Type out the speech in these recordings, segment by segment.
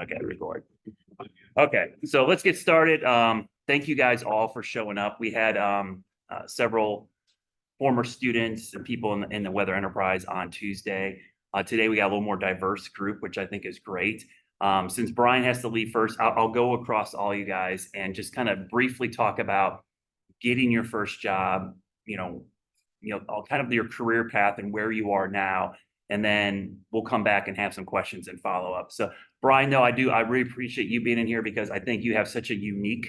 Okay, record. Okay, so let's get started. Thank you guys all for showing up. We had several former students and people in the weather enterprise on Tuesday. Today we got a little more diverse group, which I think is great. Since Brian has to leave first, I'll go across all you guys and just kind of briefly talk about getting your first job, all kind of your career path and where you are now. And then we'll come back and have some questions and follow up. So Brian, no, I really appreciate you being in here because I think you have such a unique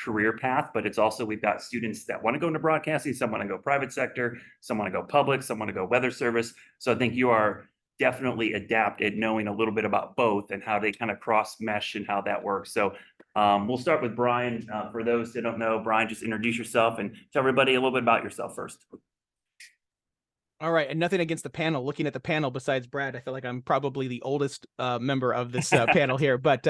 career path, but it's also, we've got students that want to go into broadcasting, some want to go private sector, some want to go public, some want to go weather service. So I think you are definitely adept at knowing a little bit about both and how they kind of cross mesh and how that works. So we'll start with Brian. For those that don't know, Brian, just introduce yourself and tell everybody a little bit about yourself first. All right, and nothing against the panel. Looking at the panel, besides Brad, I feel like I'm probably the oldest member of this panel here. But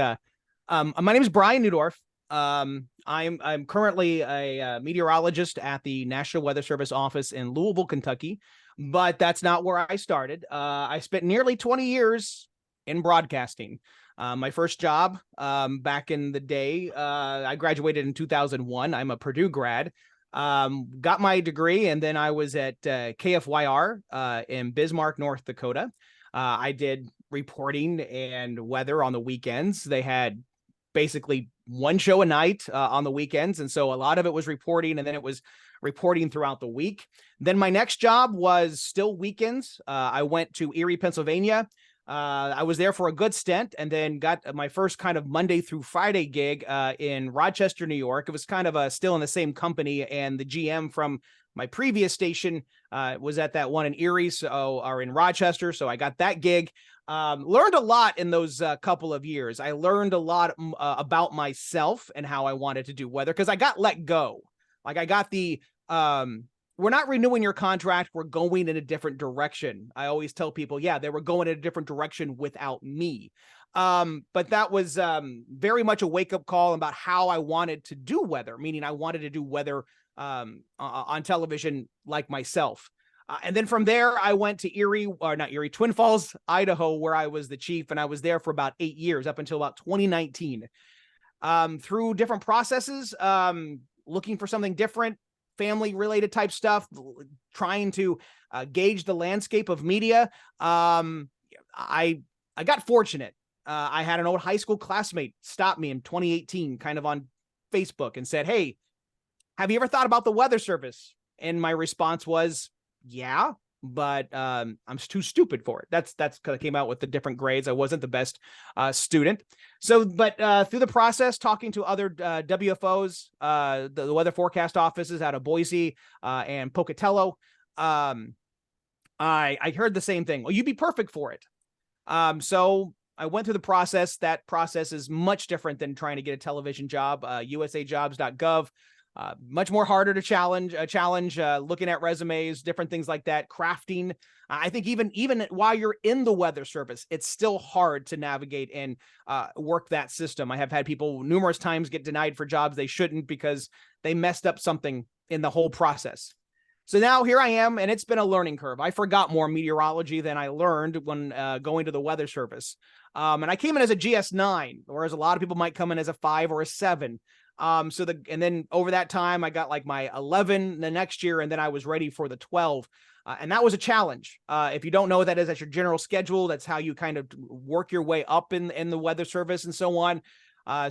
my name is Brian Newdorf. I'm currently a meteorologist at the National Weather Service office in Louisville, Kentucky. But that's not where I started. I spent nearly 20 years in broadcasting. My first job back in the day, I graduated in 2001. I'm a Purdue grad. Got my degree, and then I was at KFYR in Bismarck, North Dakota. I did reporting and weather on the weekends. They had basically one show a night on the weekends, and so a lot of it was reporting, and then it was reporting throughout the week. Then my next job was still weekends. I went to Erie, Pennsylvania. I was there for a good stint, and then got my first kind of Monday through Friday gig in Rochester, New York. It was kind of still in the same company, and the GM from my previous station was at that one in Erie, or in Rochester. So I got that gig. Learned a lot in those couple of years. I learned a lot about myself and how I wanted to do weather, because I got let go. Like I got the we're not renewing your contract. We're going in a different direction. I always tell people, yeah, they were going in a different direction without me. But that was very much a wake-up call about how I wanted to do weather, meaning I wanted to do weather on television like myself. And then from there, I went to Twin Falls, Idaho, where I was the chief, and I was there for about 8 years, up until about 2019. Through different processes, looking for something different, family-related type stuff, trying to gauge the landscape of media. I got fortunate. I had an old high school classmate stop me in 2018, kind of on Facebook, and said, "Hey, have you ever thought about the weather service?" And my response was, "Yeah, but I'm too stupid for it." That's because I came out with the different grades. I wasn't the best student. So, but through the process, talking to other WFOs, the weather forecast offices out of Boise and Pocatello, I heard the same thing. Well, you'd be perfect for it. So I went through the process. That process is much different than trying to get a television job. usajobs.gov. Much more harder to challenge, looking at resumes, different things like that, crafting. I think even while you're in the weather service, it's still hard to navigate and work that system. I have had people numerous times get denied for jobs they shouldn't because they messed up something in the whole process. So now here I am, and it's been a learning curve. I forgot more meteorology than I learned when going to the weather service. And I came in as a GS9, whereas a lot of people might come in as a 5 or a 7. And then over that time, I got like my 11 the next year, and then I was ready for the 12. And that was a challenge. If you don't know what that is, that's your general schedule. That's how you kind of work your way up in the weather service and so on.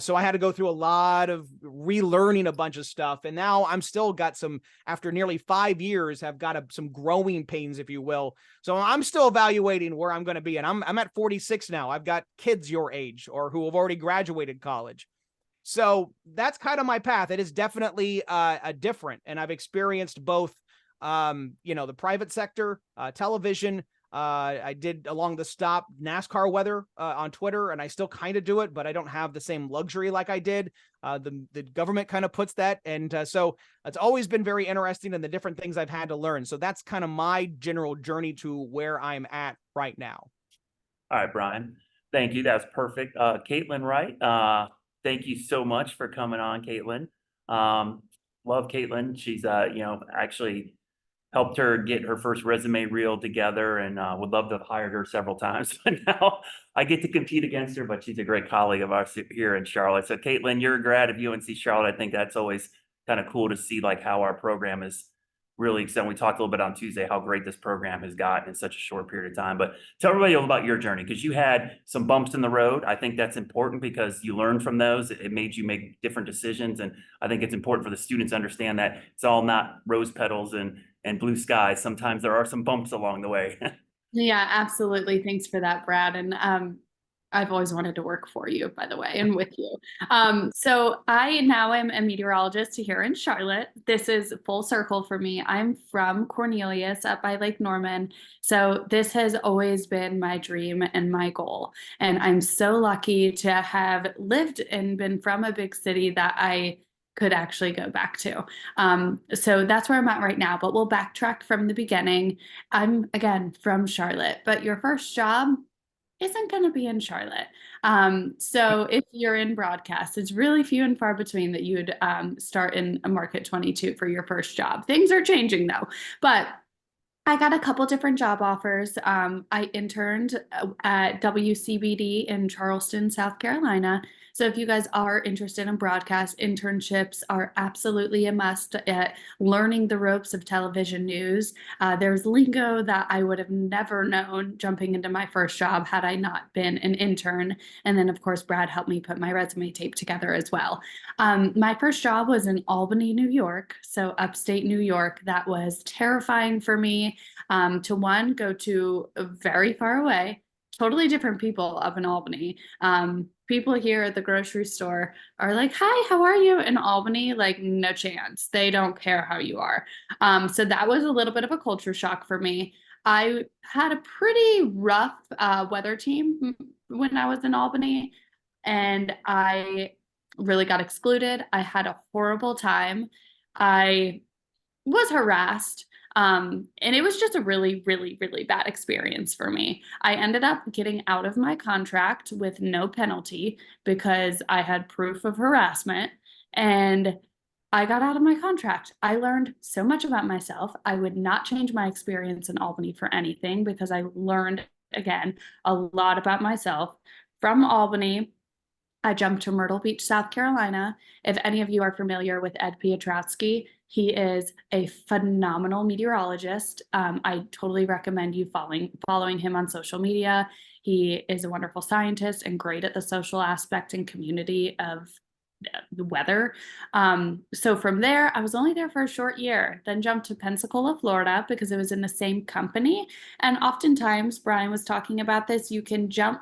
So I had to go through a lot of relearning a bunch of stuff. And now I'm still got after nearly 5 years, have got some growing pains, if you will. So I'm still evaluating where I'm going to be. And I'm at 46 now. I've got kids your age or who have already graduated college. So that's kind of my path. It is definitely different. And I've experienced both, the private sector, television. I did along the stop NASCAR weather on Twitter, and I still kind of do it, but I don't have the same luxury like I did. The government kind of puts that. And so it's always been very interesting in the different things I've had to learn. So that's kind of my general journey to where I'm at right now. All right, Brian. Thank you. That's perfect. Caitlin Wright. Thank you so much for coming on, Caitlin. Love Caitlin. She's, actually helped her get her first resume reel together, and would love to have hired her several times. But now I get to compete against her, but she's a great colleague of ours here in Charlotte. So Caitlin, you're a grad of UNC Charlotte. I think that's always kind of cool to see like how our program is really exciting. We talked a little bit on Tuesday how great this program has gotten in such a short period of time. But tell everybody all about your journey, because you had some bumps in the road. I think that's important because you learn from those. It made you make different decisions. And I think it's important for the students to understand that it's all not rose petals and blue skies. Sometimes there are some bumps along the way. Yeah, absolutely. Thanks for that, Brad. And I've always wanted to work for you, by the way, and with you. So I now am a meteorologist here in Charlotte. This is full circle for me. I'm from Cornelius up by Lake Norman. So this has always been my dream and my goal. And I'm so lucky to have lived and been from a big city that I could actually go back to. So that's where I'm at right now, but we'll backtrack from the beginning. I'm again from Charlotte, but your first job isn't going to be in Charlotte. So if you're in broadcast, it's really few and far between that you would start in a Market 22 for your first job. Things are changing though, but I got a couple different job offers. I interned at WCBD in Charleston, South Carolina. So if you guys are interested in broadcast, internships are absolutely a must at learning the ropes of television news. There's lingo that I would have never known jumping into my first job had I not been an intern. And then of course, Brad helped me put my resume tape together as well. My first job was in Albany, New York. So upstate New York. That was terrifying for me. To one, go to very far away, totally different people up in Albany. People here at the grocery store are like, hi, how are you? In Albany, like no chance. They don't care how you are. So that was a little bit of a culture shock for me. I had a pretty rough weather team when I was in Albany, and I really got excluded. I had a horrible time. I was harassed. And it was just a really, really, really bad experience for me. I ended up getting out of my contract with no penalty because I had proof of harassment, and I got out of my contract. I learned so much about myself. I would not change my experience in Albany for anything because I learned, again, a lot about myself. From Albany, I jumped to Myrtle Beach, South Carolina. If any of you are familiar with Ed Piotrowski, he is a phenomenal meteorologist. I totally recommend you following him on social media. He is a wonderful scientist and great at the social aspect and community of the weather. So from there, I was only there for a short year, then jumped to Pensacola, Florida, because it was in the same company. And oftentimes, Brian was talking about this, you can jump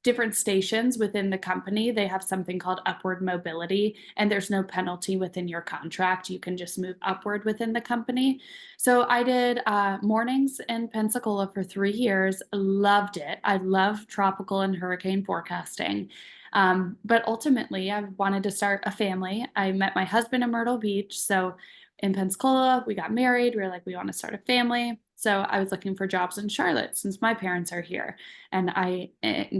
different stations within the company. They have something called upward mobility, and there's no penalty within your contract. You can just move upward within the company. So I did mornings in Pensacola for 3 years, loved it. I love tropical and hurricane forecasting. But ultimately, I wanted to start a family. I met my husband in Myrtle Beach. So in Pensacola, we got married. We were like, we want to start a family. So I was looking for jobs in Charlotte since my parents are here. And I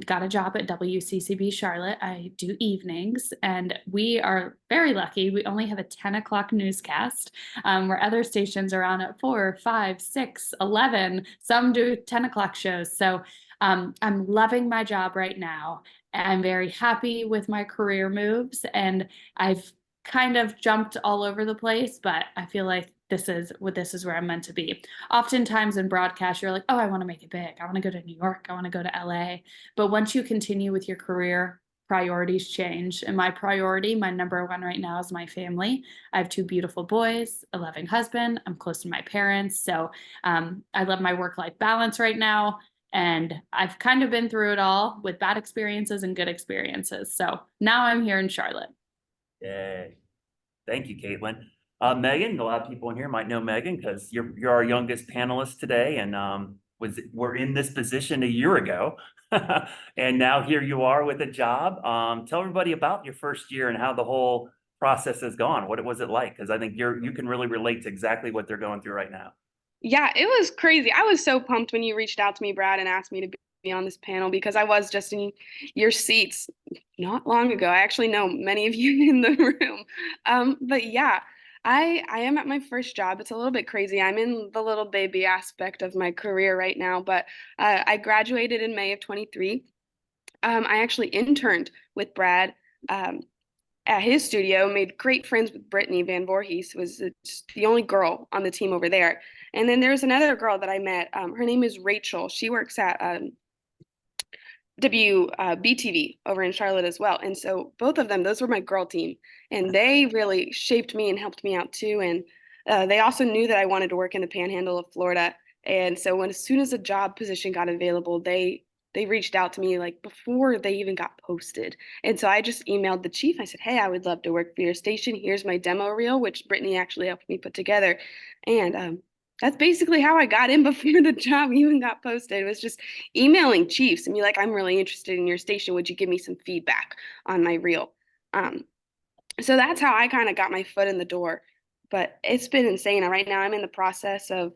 got a job at WCCB Charlotte. I do evenings, and we are very lucky. We only have a 10 o'clock newscast, where other stations are on at 4, 5, 6, 11. Some do 10 o'clock shows. So I'm loving my job right now. I'm very happy with my career moves, and I've kind of jumped all over the place, but I feel like this is where I'm meant to be. Oftentimes in broadcast, you're like, oh, I want to make it big. I want to go to New York. I want to go to LA. But once you continue with your career, priorities change. And my priority, my number one right now, is my family. I have 2 beautiful boys, a loving husband. I'm close to my parents. So I love my work-life balance right now. And I've kind of been through it all with bad experiences and good experiences. So now I'm here in Charlotte. Yay. Thank you, Caitlin. Megan, a lot of people in here might know Megan because you're our youngest panelist today, and we're in this position a year ago, and now here you are with a job. Tell everybody about your first year and how the whole process has gone. What was it like? Because I think you can really relate to exactly what they're going through right now. Yeah, it was crazy. I was so pumped when you reached out to me, Brad, and asked me to be on this panel because I was just in your seats not long ago. I actually know many of you in the room. But yeah, I am at my first job. It's a little bit crazy. I'm in the little baby aspect of my career right now, but I graduated in May of 23. I actually interned with Brad um, at his studio, made great friends with Brittany Van Voorhees, who was the only girl on the team over there. And then there's another girl that I met. Her name is Rachel. She works at WBTV over in Charlotte as well. And so both of them, those were my girl team, and they really shaped me and helped me out too. And they also knew that I wanted to work in the Panhandle of Florida. And so when as soon as a job position got available, they reached out to me like before they even got posted. And so I just emailed the chief. I said, "Hey, I would love to work for your station. Here's my demo reel," which Brittany actually helped me put together. And that's basically how I got in before the job even got posted. It was just emailing chiefs and be like, "I'm really interested in your station. Would you give me some feedback on my reel?" Um, so that's how I kind of got my foot in the door. But it's been insane. Right now I'm in the process of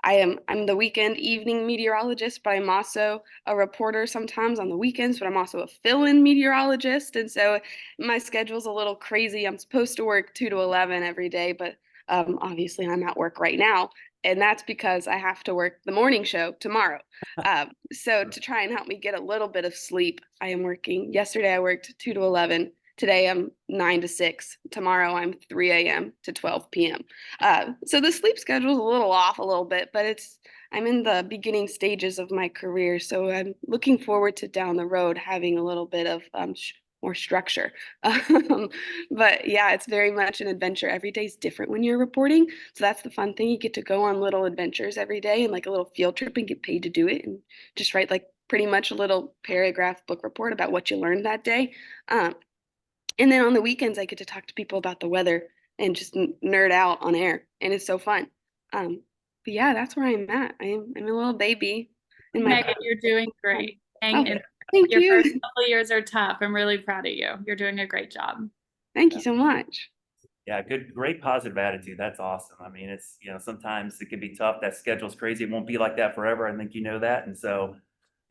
I'm the weekend evening meteorologist, but I'm also a reporter sometimes on the weekends, but I'm also a fill-in meteorologist. And so my schedule's a little crazy. I'm supposed to work 2 to 11 every day, but obviously I'm at work right now. And that's because I have to work the morning show tomorrow. So to try and help me get a little bit of sleep, I am working. Yesterday I worked 2 to 11. Today I'm 9 to 6. Tomorrow I'm 3 a.m. to 12 p.m. So the sleep schedule is a little off a little bit, but I'm in the beginning stages of my career, so I'm looking forward to down the road having a little bit of more structure. But yeah, it's very much an adventure. Every day is different when you're reporting, so that's the fun thing. You get to go on little adventures every day and like a little field trip and get paid to do it, and just write like pretty much a little paragraph book report about what you learned that day. And then on the weekends, I get to talk to people about the weather and just nerd out on air, and it's so fun. But yeah, that's where I'm at. I'm a little baby in my. Megan, you're doing great. Oh, Hang in. thank Your first you. couple years are tough. I'm really proud of you. You're doing a great job. Thank you so much. Yeah, great positive attitude. That's awesome. I mean, it's, sometimes it can be tough. That schedule's crazy. It won't be like that forever. I think you know that. And so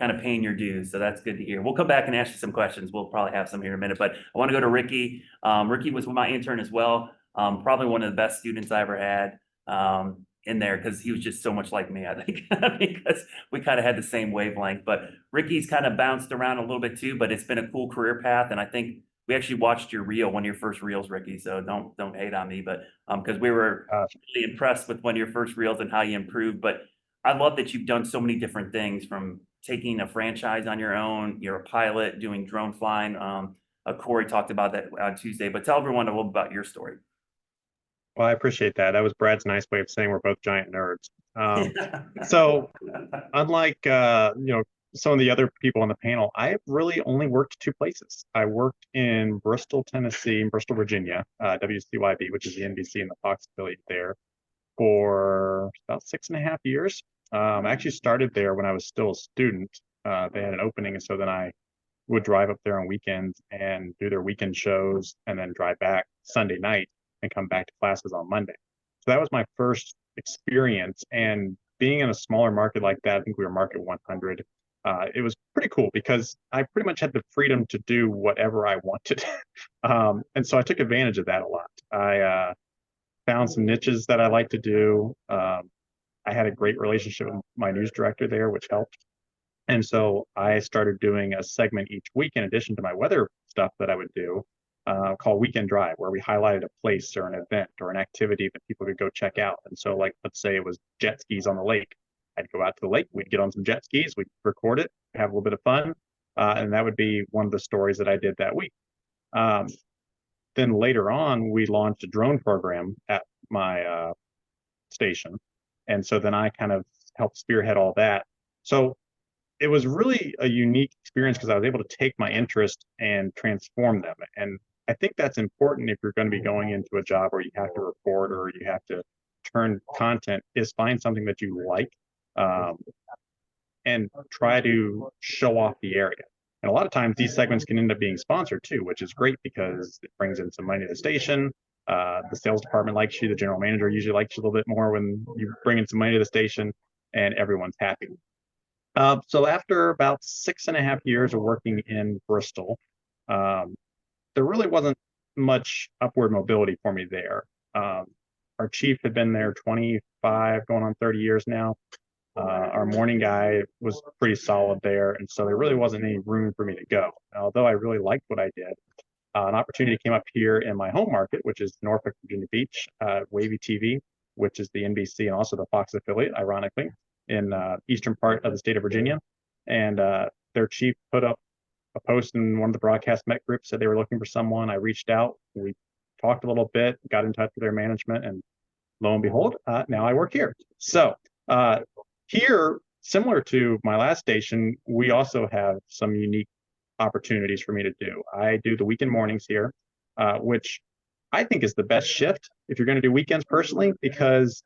kind of paying your dues. So that's good to hear. We'll come back and ask you some questions. We'll probably have some here in a minute, but I want to go to Ricky. Ricky was my intern as well. Probably one of the best students I ever had in there because he was just so much like me, I think, because we kind of had the same wavelength. But Ricky's kind of bounced around a little bit too, but it's been a cool career path. And I think we actually watched your reel, one of your first reels, Ricky. So don't hate on me, but because we were really impressed with one of your first reels and how you improved. But I love that you've done so many different things, from taking a franchise on your own. You're a pilot, doing drone flying. Corey talked about that on Tuesday, but tell everyone a little about your story. Well, I appreciate that. That was Brad's nice way of saying we're both giant nerds. So unlike some of the other people on the panel, I have really only worked two places. I worked in Bristol, Tennessee, and Bristol, Virginia, WCYB, which is the NBC and the Fox affiliate there, for about 6.5 years. I actually started there when I was still a student. They had an opening, and so then I would drive up there on weekends and do their weekend shows, and then drive back Sunday night and come back to classes on Monday. So that was my first experience. And being in a smaller market like that, I think we were market 100. It was pretty cool because I pretty much had the freedom to do whatever I wanted. And so I took advantage of that a lot. I found some niches that I like to do. I had a great relationship with my news director there, which helped. And so I started doing a segment each week in addition to my weather stuff that I would do, called Weekend Drive, where we highlighted a place or an event or an activity that people could go check out. And so, like, let's say it was jet skis on the lake. I'd go out to the lake, we'd get on some jet skis, we'd record it, have a little bit of fun. And that would be one of the stories that I did that week. Then later on, we launched a drone program at my station. And so then I kind of helped spearhead all that. So it was really a unique experience because I was able to take my interest and transform them. And I think that's important if you're going to be going into a job where you have to report or you have to turn content, is find something that you like, and try to show off the area. And a lot of times these segments can end up being sponsored too, which is great because it brings in some money to the station. The sales department likes you. The general manager usually likes you a little bit more when you bring in some money to the station, and everyone's happy. So after about 6.5 years of working in Bristol, there really wasn't much upward mobility for me there. Our chief had been there 25, going on 30 years now. Our morning guy was pretty solid there, and so there really wasn't any room for me to go. Although I really liked what I did, an opportunity came up here in my home market, which is Norfolk, Virginia Beach, Wavy TV, which is the NBC and also the Fox affiliate, ironically, in eastern part of the state of Virginia. And their chief put up a post in one of the broadcast Met groups, said they were looking for someone. I reached out, we talked a little bit, got in touch with their management, and lo and behold, now I work here. So here, similar to my last station, we also have some unique opportunities for me to do. I do the weekend mornings here, which I think is the best shift if you're going to do weekends personally, because,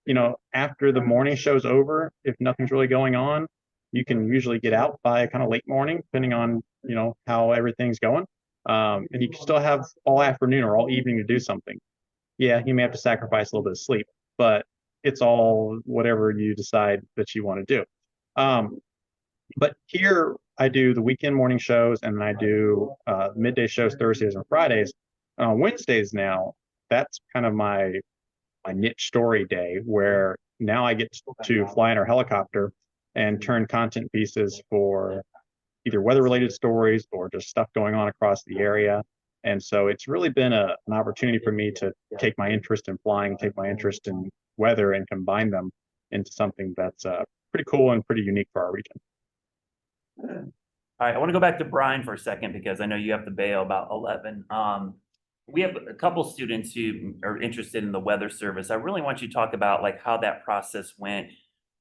you know, after the morning show's over, if nothing's really going on, you can usually get out by kind of late morning, depending on, you know, how everything's going. And you can still have all afternoon or all evening to do something. Yeah, you may have to sacrifice a little bit of sleep, but it's all whatever you decide that you want to do. But here I do the weekend morning shows, and then I do midday shows Thursdays and Fridays. Wednesdays now, that's kind of my niche story day, where now I get to fly in our helicopter and turn content pieces for either weather-related stories or just stuff going on across the area. And so it's really been an opportunity for me to take my interest in flying, take my interest in weather, and combine them into something that's pretty cool and pretty unique for our region. All right, I want to go back to Brian for a second, because I know you have to bail about 11. We have a couple students who are interested in the weather service. I really want you to talk about like how that process went,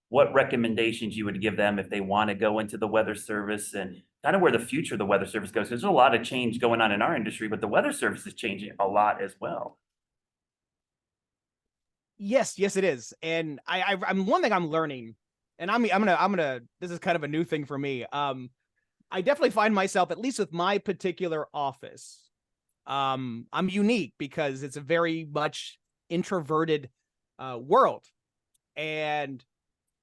what recommendations you would give them if they want to go into the weather service, and kind of where the future of the weather service goes. There's a lot of change going on in our industry, but the weather service is changing a lot as well. Yes, it is. And I'm one thing I'm learning, and I'm gonna, this is kind of a new thing for me. I definitely find myself, at least with my particular office, I'm unique because it's a very much introverted world, and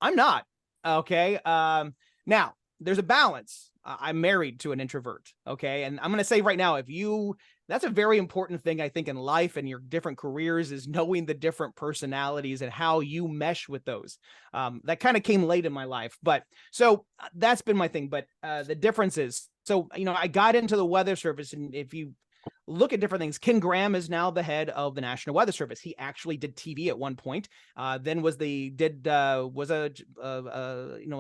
I'm not. Okay. Now there's a balance. I'm married to an introvert. Okay. And I'm going to say right now, that's a very important thing, I think, in life and your different careers, is knowing the different personalities and how you mesh with those. That kind of came late in my life, but so that's been my thing. But the difference is, so, you know, I got into the weather service, and if you look at different things, Ken Graham is now the head of the National Weather Service. He actually did TV at one point. Then was a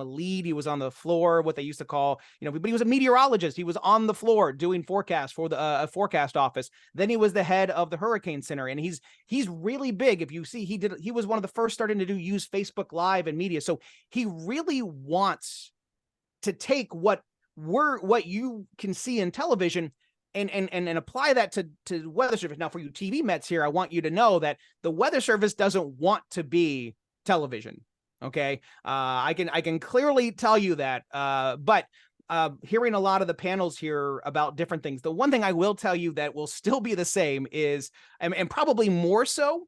lead. He was on the floor, what they used to call, but he was a meteorologist. He was on the floor doing forecasts for the forecast office. Then he was the head of the Hurricane Center, and he's really big. If you see, he was one of the first starting to use Facebook Live and media. So he really wants to take what you can see in television and apply that to weather service. Now, for you TV Mets here, I want you to know that the weather service doesn't want to be television. Okay. I can clearly tell you that, but hearing a lot of the panels here about different things, the one thing I will tell you that will still be the same is, and probably more so,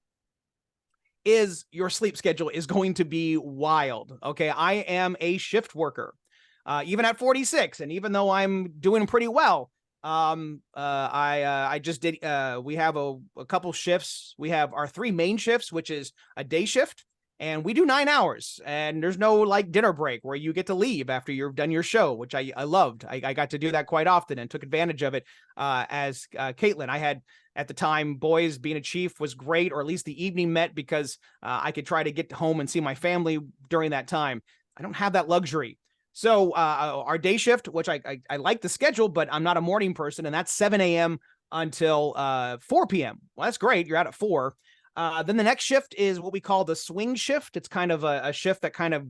is your sleep schedule is going to be wild. Okay. I am a shift worker, even at 46. And even though I'm doing pretty well, I just did, we have a couple shifts. We have our 3 main shifts, which is a day shift, and we do 9 hours, and there's no like dinner break where you get to leave after you've done your show, which I loved. I got to do that quite often and took advantage of it. As Caitlin, I had at the time, boys, being a chief was great, or at least the evening Met, because I could try to get home and see my family during that time. I don't have that luxury. So our day shift, which I like the schedule, but I'm not a morning person, and that's 7 a.m. until 4 p.m. Well, that's great. You're out at 4. Then the next shift is what we call the swing shift. It's kind of a shift that kind of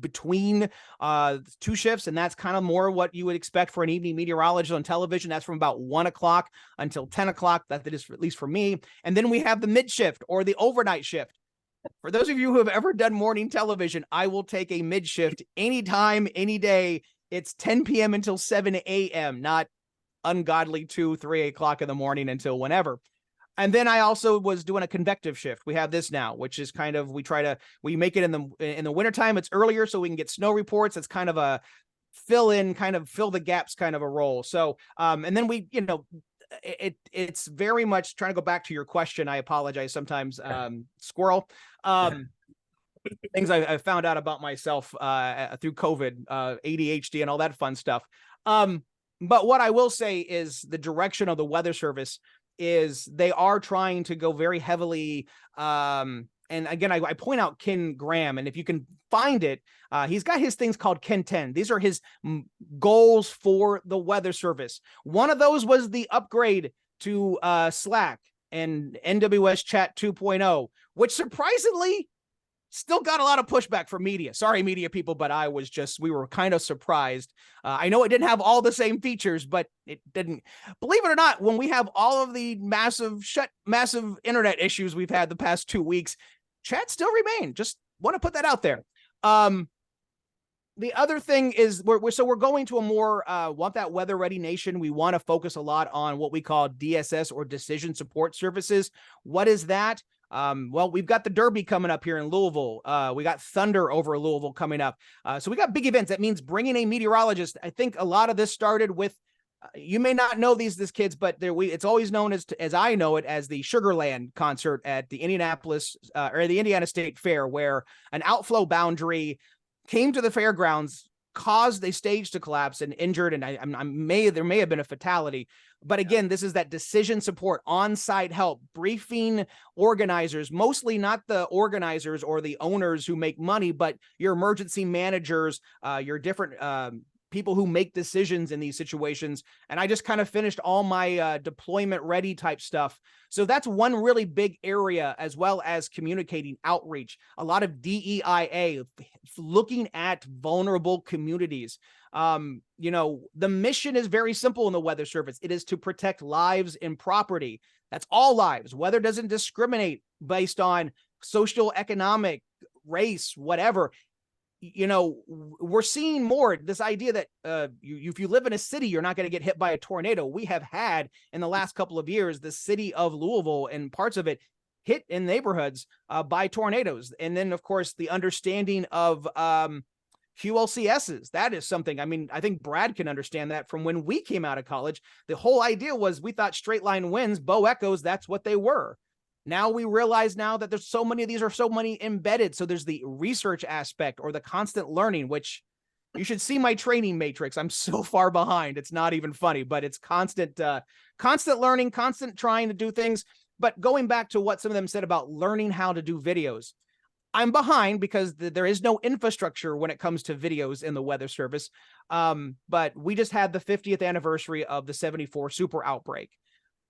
between 2 shifts, and that's kind of more what you would expect for an evening meteorologist on television. That's from about 1 o'clock until 10 o'clock. That is, at least for me. And then we have the mid shift, or the overnight shift. For those of you who have ever done morning television, I will take a mid shift anytime, any day. It's 10 p.m. until 7 a.m., not ungodly 2, 3 o'clock in the morning until whenever. And then I also was doing a convective shift. We have this now, which is kind of, we make it in the wintertime. It's earlier so we can get snow reports. It's kind of a fill the gaps kind of a role. So, and then it's very much trying to go back to your question. I apologize sometimes, squirrel. Things I found out about myself through COVID, ADHD and all that fun stuff. But what I will say is the direction of the Weather Service is they are trying to go very heavily. And again, I point out Ken Graham, and if you can find it, he's got his things called Ken 10. These are his goals for the Weather Service. One of those was the upgrade to Slack and NWS Chat 2.0, which surprisingly still got a lot of pushback from media. Sorry, media people, but we were kind of surprised. I know it didn't have all the same features, but it didn't. Believe it or not, when we have all of the massive internet issues we've had the past 2 weeks, chat still remain. Just want to put that out there. The other thing is we're going to a more want that weather ready nation. We want to focus a lot on what we call DSS, or decision support services. What is that? Well, we've got the Derby coming up here in Louisville. We got Thunder over Louisville coming up. So we got big events. That means bringing a meteorologist. I think a lot of this started with, you may not know these kids, but it's always known as I know it, as the Sugarland concert at the Indianapolis or the Indiana State Fair, where an outflow boundary came to the fairgrounds, caused a stage to collapse and injured, and there may have been a fatality. But again, this is that decision support, on-site help, briefing organizers, mostly not the organizers or the owners who make money, but your emergency managers, your different people who make decisions in these situations. And I just kind of finished all my deployment ready type stuff. So that's one really big area, as well as communicating outreach, a lot of DEIA, looking at vulnerable communities. The mission is very simple in the Weather Service. It is to protect lives and property. That's all lives. Weather doesn't discriminate based on social, economic, race, whatever. We're seeing more this idea that if you live in a city, you're not going to get hit by a tornado. We have had in the last couple of years, the city of Louisville and parts of it hit in neighborhoods by tornadoes. And then, of course, the understanding of QLCSs. That is something, I think Brad can understand that from when we came out of college. The whole idea was we thought straight line winds, bow echoes, that's what they were. Now we realize that there's so many of these, are so many embedded. So there's the research aspect, or the constant learning, which you should see my training matrix. I'm so far behind. It's not even funny, but it's constant learning, constant trying to do things. But going back to what some of them said about learning how to do videos, I'm behind because there is no infrastructure when it comes to videos in the Weather Service. But we just had the 50th anniversary of the 74 super outbreak.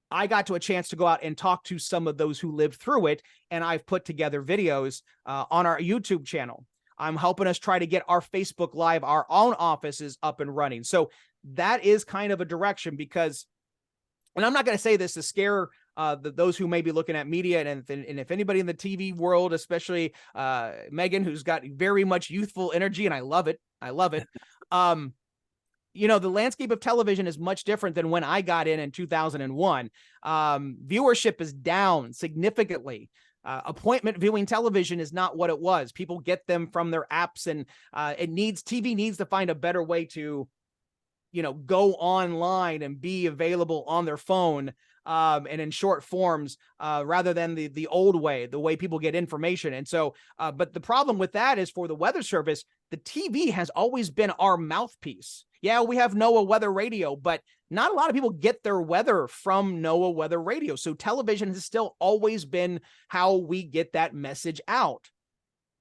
I got to a chance to go out and talk to some of those who lived through it, and I've put together videos on our YouTube channel. I'm helping us try to get our Facebook Live, our own offices up and running. So that is kind of a direction, because, and I'm not going to say this to scare those who may be looking at media, and if anybody in the TV world, especially Megan, who's got very much youthful energy, and I love it. The landscape of television is much different than when I got in 2001. Viewership is down significantly. Appointment viewing television is not what it was. People get them from their apps, and TV needs to find a better way to, go online and be available on their phone and in short forms rather than the old way, the way people get information. And so, but the problem with that is, for the Weather Service, the TV has always been our mouthpiece. Yeah, we have NOAA Weather Radio, but not a lot of people get their weather from NOAA Weather Radio. So television has still always been how we get that message out.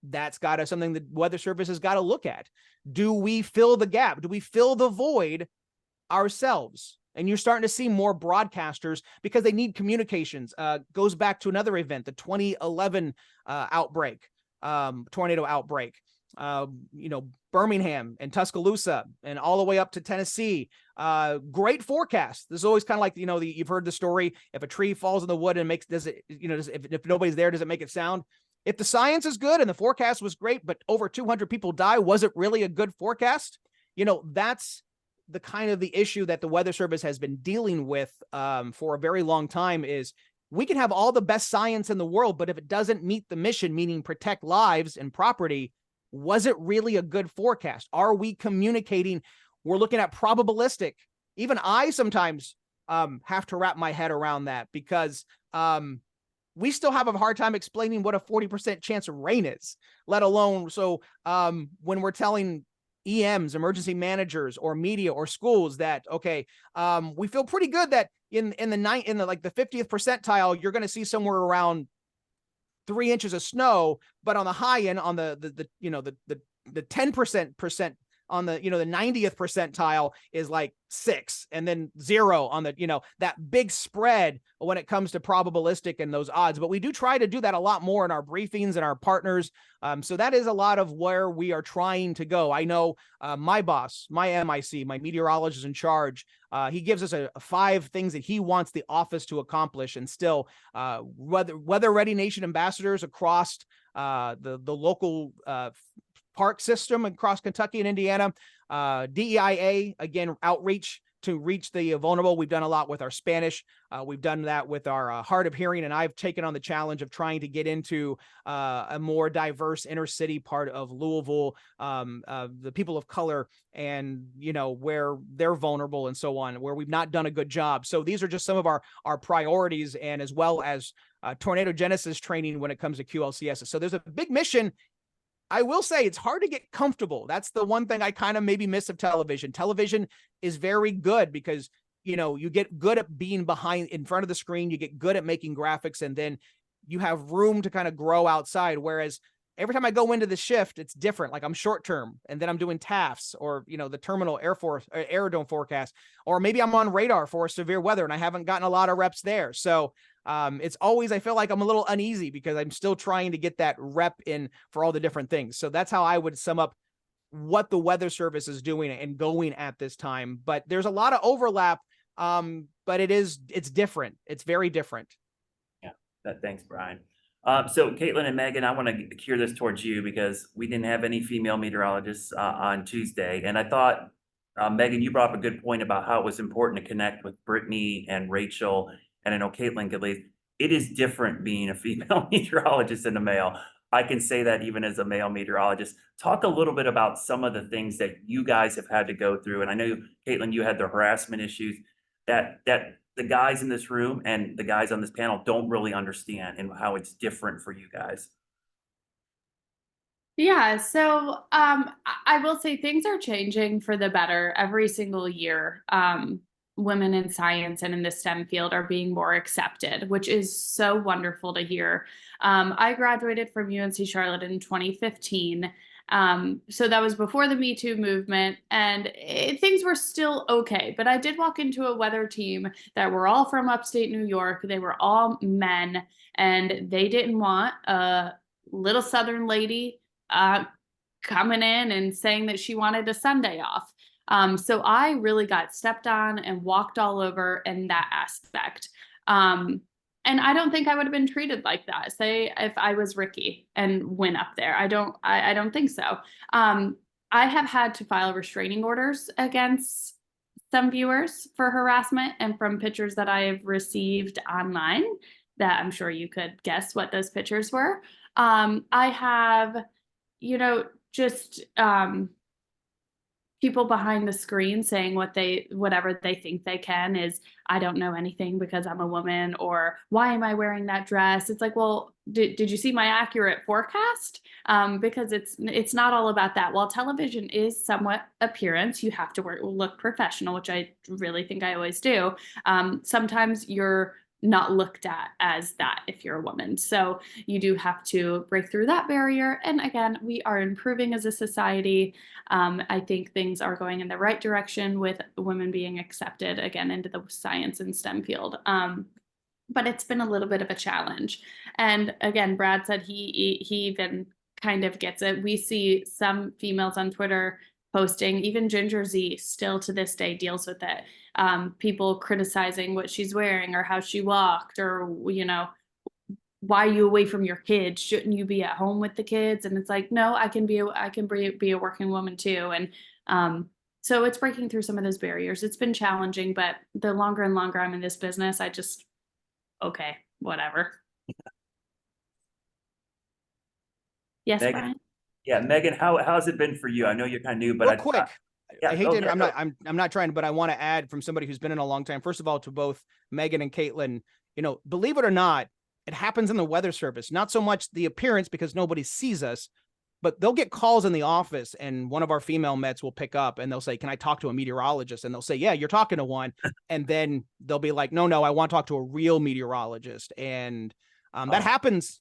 That's something the Weather Service has got to look at. Do we fill the gap? Do we fill the void ourselves? And you're starting to see more broadcasters, because they need communications. Goes back to another event, the 2011 tornado outbreak. Birmingham and Tuscaloosa and all the way up to Tennessee. Great forecast. This is always kind of like, you've heard the story. If a tree falls in the wood and if nobody's there, does it make it sound? If the science is good and the forecast was great, but over 200 people die, was it really a good forecast? That's the kind of the issue that the Weather Service has been dealing with for a very long time. Is we can have all the best science in the world, but if it doesn't meet the mission, meaning protect lives and property, was it really a good forecast? Are we communicating? We're looking at probabilistic. Even I sometimes have to wrap my head around that, because we still have a hard time explaining what a 40% chance of rain is, let alone when we're telling EMs, emergency managers, or media or schools that, okay, we feel pretty good that in the 50th percentile, you're going to see somewhere around 3 inches of snow, but on the high end, on the 10% on the, the 90th percentile is like 6, and then 0 on the, that big spread when it comes to probabilistic and those odds. But we do try to do that a lot more in our briefings and our partners. So that is a lot of where we are trying to go. I know my boss, my MIC, my meteorologist in charge, he gives us a 5 things that he wants the office to accomplish, and still weather ready nation ambassadors across the local park system across Kentucky and Indiana, DEIA, again, outreach to reach the vulnerable. We've done a lot with our Spanish. We've done that with our hard of hearing, and I've taken on the challenge of trying to get into a more diverse inner city part of Louisville, the people of color, and where they're vulnerable and so on, where we've not done a good job. So these are just some of our priorities, and as well as tornado genesis training when it comes to QLCS. So there's a big mission. I will say it's hard to get comfortable. That's the one thing I kind of maybe miss of television. Television is very good because, you get good at being in front of the screen. You get good at making graphics, and then you have room to kind of grow outside. Whereas every time I go into the shift, it's different. Like I'm short term, and then I'm doing TAFs, or, the terminal aerodrome forecast, or maybe I'm on radar for severe weather, and I haven't gotten a lot of reps there. So it's always, I feel like I'm a little uneasy because I'm still trying to get that rep in for all the different things. So that's how I would sum up what the Weather Service is doing and going at this time. But there's a lot of overlap, but it's different. It's very different. Yeah, thanks, Brian. So Caitlin and Megan, I want to gear this towards you because we didn't have any female meteorologists on Tuesday. And I thought, Megan, you brought up a good point about how it was important to connect with Brittany and Rachel. And I know Caitlin could lead. It is different being a female meteorologist than a male. I can say that even as a male meteorologist. Talk a little bit about some of the things that you guys have had to go through. And I know, Caitlin, you had the harassment issues that the guys in this room and the guys on this panel don't really understand, and how it's different for you guys. Yeah, so I will say things are changing for the better every single year. Women in science and in the STEM field are being more accepted, which is so wonderful to hear. I graduated from UNC Charlotte in 2015. So that was before the Me Too movement, and things were still okay. But I did walk into a weather team that were all from upstate New York. They were all men, and they didn't want a little Southern lady coming in and saying that she wanted a Sunday off. So I really got stepped on and walked all over in that aspect. And I don't think I would have been treated like that, say, if I was Ricky and went up there. I don't think so. I have had to file restraining orders against some viewers for harassment, and from pictures that I have received online that I'm sure you could guess what those pictures were. I have, just people behind the screen saying whatever they think they can is, I don't know anything because I'm a woman, or why am I wearing that dress? It's like, well, did you see my accurate forecast? Because it's not all about that. While television is somewhat appearance, you have to look professional, which I really think I always do. Sometimes you're not looked at as that if you're a woman. So you do have to break through that barrier. And again, we are improving as a society. I think things are going in the right direction with women being accepted again into the science and STEM field. But it's been a little bit of a challenge. And again, Brad said he even kind of gets it. We see some females on Twitter posting, even Ginger Z still to this day deals with it. People criticizing what she's wearing or how she walked, or, why are you away from your kids? Shouldn't you be at home with the kids? And it's like, no, I can be a working woman too. And so it's breaking through some of those barriers. It's been challenging, but the longer and longer I'm in this business, I just, okay, whatever. Yes, Megan? Brian? Yeah, Megan, how has it been for you? I know you're kind of new, but Real quick, Yeah, I hate go to, ahead. I'm not trying, but I want to add from somebody who's been in a long time. First of all, to both Megan and Caitlin, believe it or not, it happens in the weather service, not so much the appearance because nobody sees us, but they'll get calls in the office and one of our female Mets will pick up and they'll say, "Can I talk to a meteorologist?" And they'll say, "Yeah, you're talking to one." And then they'll be like, "No, I want to talk to a real meteorologist." And that happens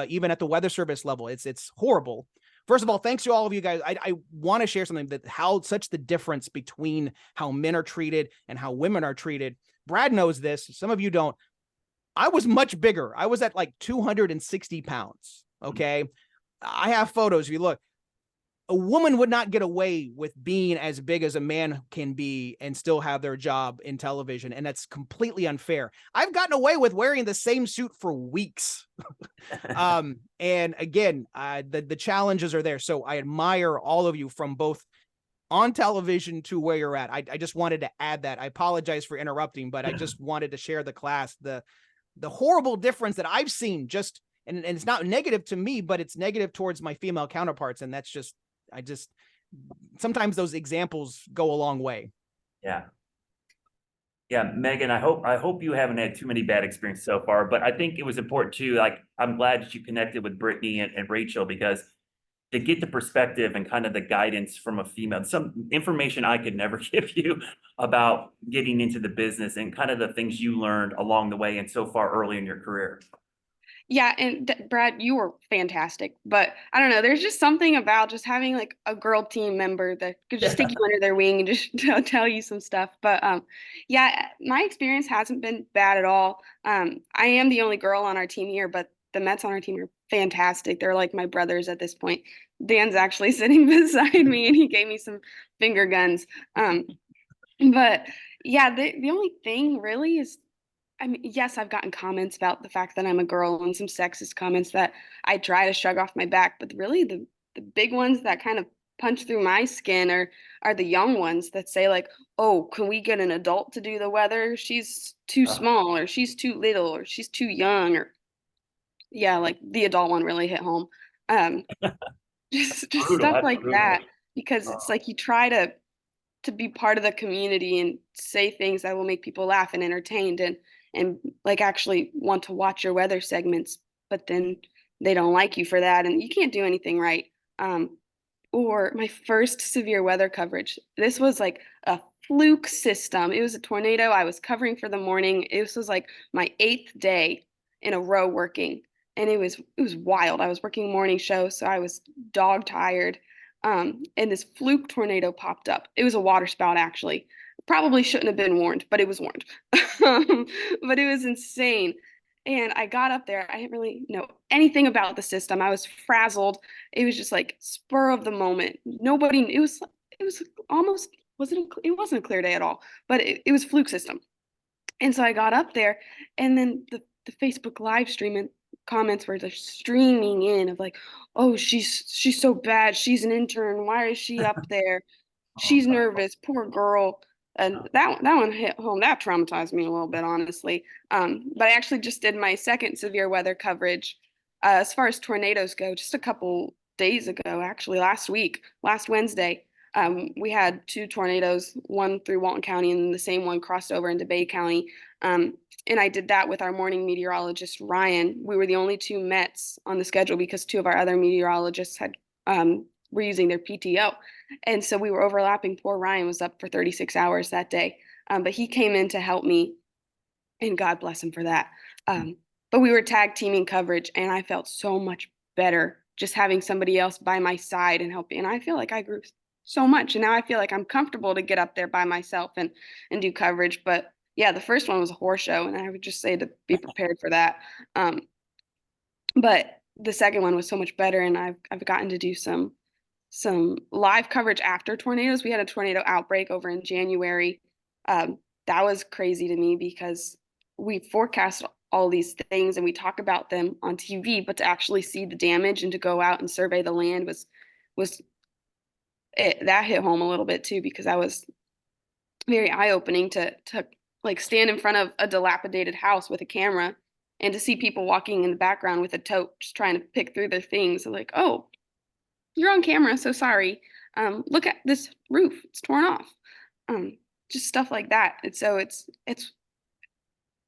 even at the weather service level. It's horrible. First of all, thanks to all of you guys. I want to share something that such the difference between how men are treated and how women are treated. Brad knows this. Some of you don't. I was much bigger. I was at like 260 pounds. Okay. I have photos. If you look, a woman would not get away with being as big as a man can be and still have their job in television. And that's completely unfair. I've gotten away with wearing the same suit for weeks. And again, the challenges are there. So I admire all of you from both on television to where you're at. I just wanted to add that. I apologize for interrupting, but I just wanted to share the class, the horrible difference that I've seen just, and it's not negative to me, but it's negative towards my female counterparts. And that's just, sometimes those examples go a long way. Yeah. Yeah, Megan, I hope you haven't had too many bad experiences so far, but I think it was important too. Like, I'm glad that you connected with Brittany and Rachel, because to get the perspective and kind of the guidance from a female, some information I could never give you about getting into the business and kind of the things you learned along the way and so far early in your career. Yeah, and Brad, you were fantastic. But I don't know, there's just something about just having like a girl team member that could just take you under their wing and just tell you some stuff. But yeah, my experience hasn't been bad at all. I am the only girl on our team here, but the Mets on our team are fantastic. They're like my brothers at this point. Dan's actually sitting beside me and he gave me some finger guns. But yeah, the only thing really is, I mean, yes, I've gotten comments about the fact that I'm a girl and some sexist comments that I try to shrug off my back, but really the big ones that kind of punch through my skin are the young ones that say like, "Oh, can we get an adult to do the weather? She's too small, or she's too little, or she's too young," or yeah, like the adult one really hit home. Um, just Brutal. stuff That's like brutal. that, because it's like you try to be part of the community and say things that will make people laugh and entertained and like actually want to watch your weather segments, but then they don't like you for that and you can't do anything right. Or my first severe weather coverage, this was like a fluke system. It was a tornado. I was covering for the morning. This was like my 8th day in a row working, and it was wild. I was working morning show, so I was dog tired. And this fluke tornado popped up. It was a water spout, actually. Probably shouldn't have been warned, but it was warned. But it was insane. And I got up there. I didn't really know anything about the system. I was frazzled. It was just like spur of the moment. Nobody. It was almost it wasn't a clear day at all, but it was fluke system. And so I got up there, and then the Facebook live stream and comments were just streaming in of like, "Oh, she's so bad. She's an intern. Why is she up there? She's nervous. Poor girl." And that one hit home. That traumatized me a little bit, honestly. But I actually just did my second severe weather coverage, as far as tornadoes go, just a couple days ago, actually last Wednesday. We had 2 tornadoes, one through Walton County, and the same one crossed over into Bay County. And I did that with our morning meteorologist, Ryan. We were the only 2 Mets on the schedule because 2 of our other meteorologists were using their PTO. And so we were overlapping. Poor Ryan was up for 36 hours that day. But he came in to help me, and God bless him for that. But we were tag teaming coverage, and I felt so much better just having somebody else by my side and helping. And I feel like I grew so much. And now I feel like I'm comfortable to get up there by myself and do coverage. But yeah, the first one was a horror show, and I would just say to be prepared for that. But the second one was so much better, and I've gotten to do some live coverage after tornadoes. We had a tornado outbreak over in January. That was crazy to me because we forecast all these things and we talk about them on TV, but to actually see the damage and to go out and survey the land was that hit home a little bit too, because that was very eye-opening to like stand in front of a dilapidated house with a camera and to see people walking in the background with a tote just trying to pick through their things. Like, oh, you're on camera, so sorry. look at this roof, it's torn off. Just stuff like that. And so it's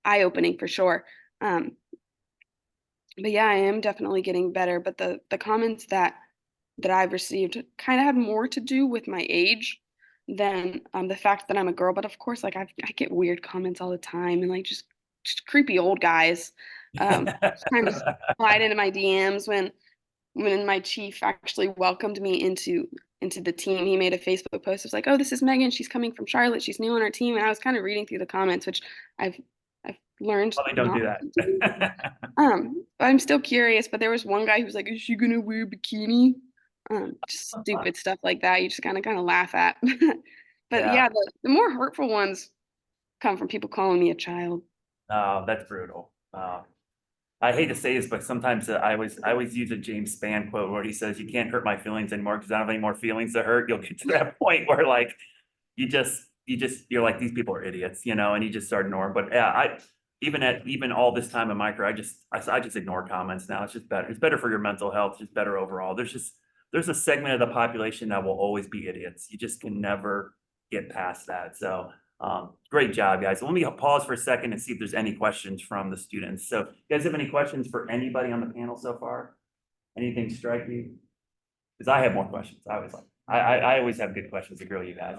eye-opening for sure. Um, but yeah, I am definitely getting better. But the comments that I've received kind of had more to do with my age than the fact that I'm a girl. But of course, like I get weird comments all the time, and like just creepy old guys trying to slide into my DMs when my chief actually welcomed me into the team. He made a Facebook post. It was like, "Oh, this is Megan. She's coming from Charlotte. She's new on our team." And I was kind of reading through the comments, which I've learned Probably don't do not to do. that. I'm still curious, but there was one guy who was like, "Is she gonna wear a bikini?" Just stupid stuff like that. You just kind of laugh at. But Yeah. yeah, the more hurtful ones come from people calling me a child. Oh, that's brutal. I hate to say this, but sometimes I always use a James Spann quote where he says, "You can't hurt my feelings anymore because I don't have any more feelings to hurt." You'll get to that point where like you're like, these people are idiots, and you just start ignoring. But yeah, even all this time in my career, I just ignore comments now. It's just better. It's better for your mental health. It's just better overall. There's a segment of the population that will always be idiots. You just can never get past that. So great job, guys. Let me pause for a second and see if there's any questions from the students. So you guys have any questions for anybody on the panel so far? Anything strike you? Because I have more questions. I always have good questions to grill you guys.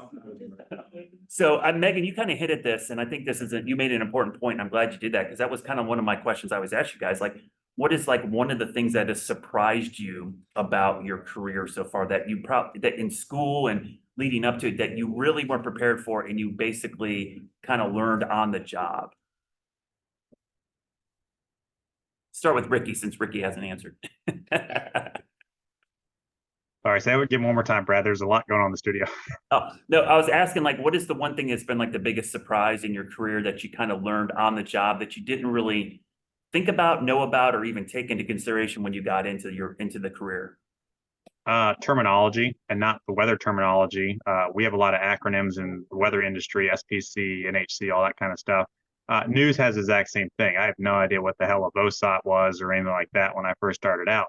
So Megan, you kind of hit at this, and I think you made an important point. And I'm glad you did that, because that was kind of one of my questions I always ask you guys. Like, what is like one of the things that has surprised you about your career so far that that in school and leading up to it that you really weren't prepared for, and you basically kind of learned on the job? Start with Ricky, since Ricky hasn't answered. Sorry, say that again one more time, Brad. There's a lot going on in the studio. Oh, no, I was asking, like, what is the one thing that's been like the biggest surprise in your career that you kind of learned on the job that you didn't really think about, know about, or even take into consideration when you got into the career? Terminology, and not the weather terminology. We have a lot of acronyms in the weather industry, SPC, NHC, all that kind of stuff. News has the exact same thing. I have no idea what the hell a VOSOT was or anything like that when I first started out.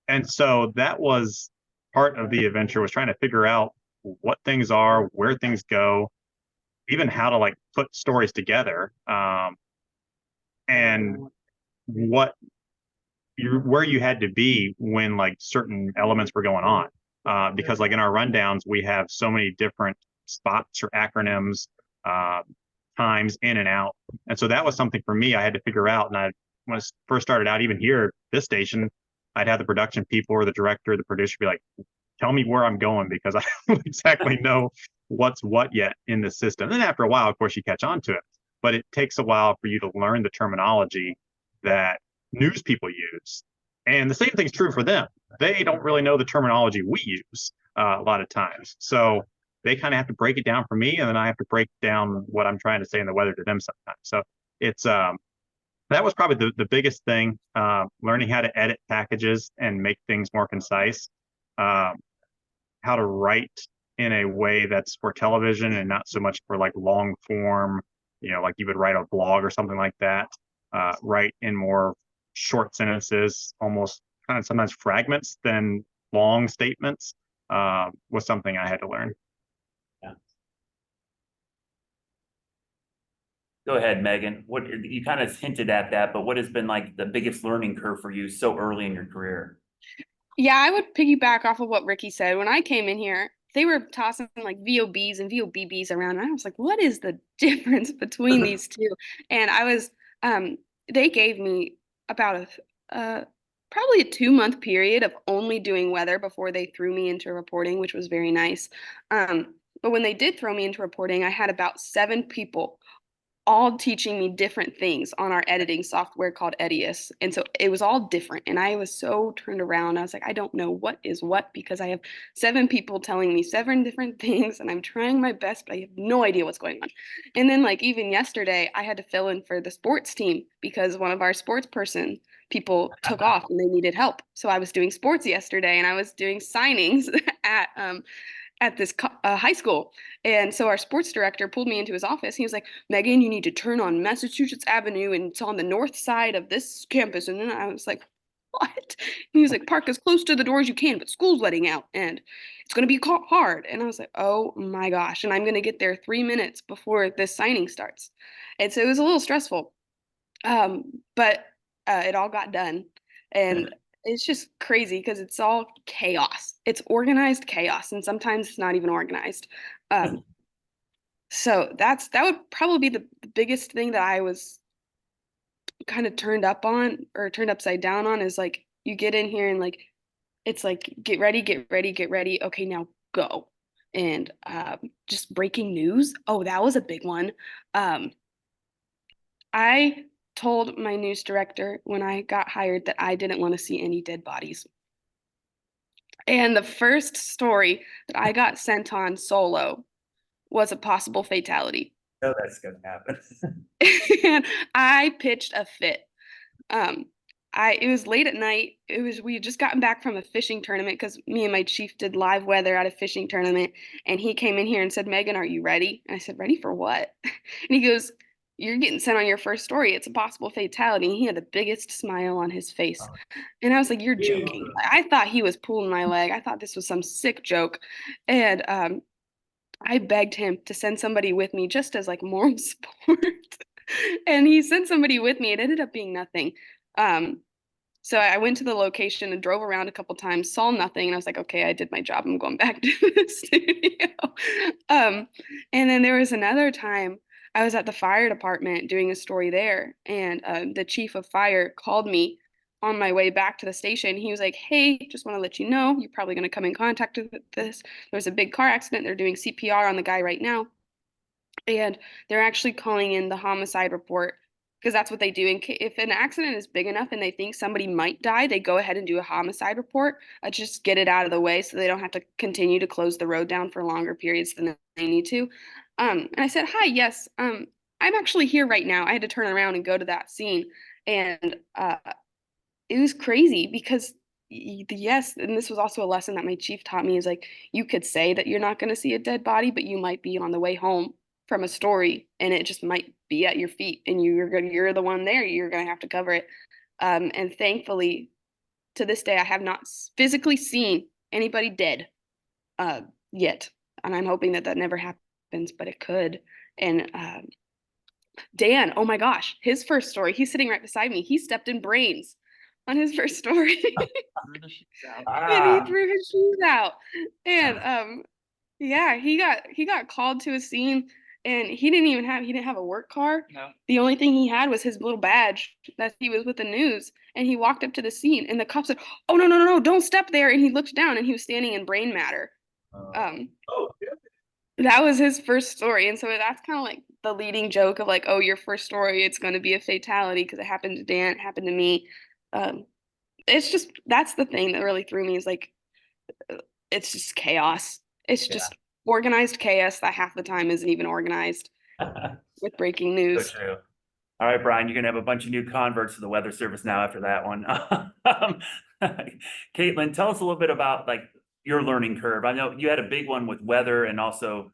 And so that was part of the adventure, was trying to figure out what things are, where things go, even how to like put stories together, and where you had to be when like certain elements were going on. Because like in our rundowns, we have so many different spots or acronyms, times in and out. And so that was something for me I had to figure out. And when I first started out, even here, this station, I'd have the production people or the director, or the producer be like, "Tell me where I'm going," because I don't exactly know what's what yet in the system. And then after a while, of course, you catch on to it. But it takes a while for you to learn the terminology that news people use. And the same thing's true for them. They don't really know the terminology we use a lot of times. So they kind of have to break it down for me, and then I have to break down what I'm trying to say in the weather to them sometimes. So it's that was probably the biggest thing, learning how to edit packages and make things more concise, how to write in a way that's for television and not so much for like long form, like you would write a blog or something like that. Write in more short sentences, almost kind of sometimes fragments than long statements, was something I had to learn. Yeah. Go ahead, Megan. What you kind of hinted at that, but what has been like the biggest learning curve for you so early in your career? Yeah, I would piggyback off of what Ricky said. When I came in here, they were tossing like VOBs and VOBBs around, and I was like, what is the difference between these two? And they gave me about probably a 2-month period of only doing weather before they threw me into reporting, which was very nice. But when they did throw me into reporting, I had about 7 people all teaching me different things on our editing software called Edius. And so it was all different. And I was so turned around. I was like, I don't know what is what, because I have 7 people telling me 7 different things, and I'm trying my best, but I have no idea what's going on. And then like even yesterday, I had to fill in for the sports team because one of our sports people took off and they needed help. So I was doing sports yesterday, and I was doing signings at this high school. And so our sports director pulled me into his office. He was like, Megan, you need to turn on Massachusetts Avenue, and it's on the north side of this campus. And then I was like, what? And he was like, park as close to the door as you can, but school's letting out and it's going to be hard. And I was like, oh my gosh. And I'm going to get there 3 minutes before this signing starts. And so it was a little stressful. But it all got done. And it's just crazy because it's all chaos. It's organized chaos. And sometimes it's not even organized. So that would probably be the biggest thing that I was kind of turned up on or turned upside down on is like you get in here and like it's like get ready, get ready, get ready. Okay, now go. And just breaking news. Oh, that was a big one. I told my news director when I got hired that I didn't want to see any dead bodies. And the first story that I got sent on solo was a possible fatality. Oh, that's gonna happen. And I pitched a fit. Um, it was late at night. We had just gotten back from a fishing tournament because me and my chief did live weather at a fishing tournament. And he came in here and said, Megan, are you ready? And I said, ready for what? And he goes, you're getting sent on your first story. It's a possible fatality. And he had the biggest smile on his face. And I was like, you're joking. I thought he was pulling my leg. I thought this was some sick joke. And I begged him to send somebody with me just as like moral support. And he sent somebody with me. It ended up being nothing. So I went to the location and drove around a couple times, saw nothing, and I was like, okay, I did my job. I'm going back to the studio. And then there was another time I was at the fire department doing a story there, and the chief of fire called me on my way back to the station. He was like, hey, just want to let you know, you're probably going to come in contact with this. There was a big car accident. They're doing CPR on the guy right now. And they're actually calling in the homicide report because that's what they do. And if an accident is big enough and they think somebody might die, they go ahead and do a homicide report, just get it out of the way so they don't have to continue to close the road down for longer periods than they need to. And I said, hi, yes, I'm actually here right now. I had to turn around and go to that scene. And it was crazy because yes, and this was also a lesson that my chief taught me is like, you could say that you're not going to see a dead body, but you might be on the way home from a story and it just might be at your feet and you're the one there, you're going to have to cover it. And thankfully to this day, I have not physically seen anybody dead yet. And I'm hoping that that never happens, but it could. And Dan, oh my gosh, his first story, he's sitting right beside me. He stepped in brains on his first story. And he threw his shoes out. And yeah, he got called to a scene and he didn't have a work car. No. The only thing he had was his little badge that he was with the news. And he walked up to the scene and the cop said, oh no, don't step there. And he looked down and he was standing in brain matter. That was his first story. And so that's kind of like the leading joke of like, oh, your first story, it's going to be a fatality because it happened to Dan, it happened to me. It's just, that's the thing that really threw me is like, it's just chaos. It's just organized chaos that half the time isn't even organized with breaking news. So true. All right, Brian, you're gonna have a bunch of new converts to the weather service now after that one. Caitlin, tell us a little bit about like your learning curve. I know you had a big one with weather and also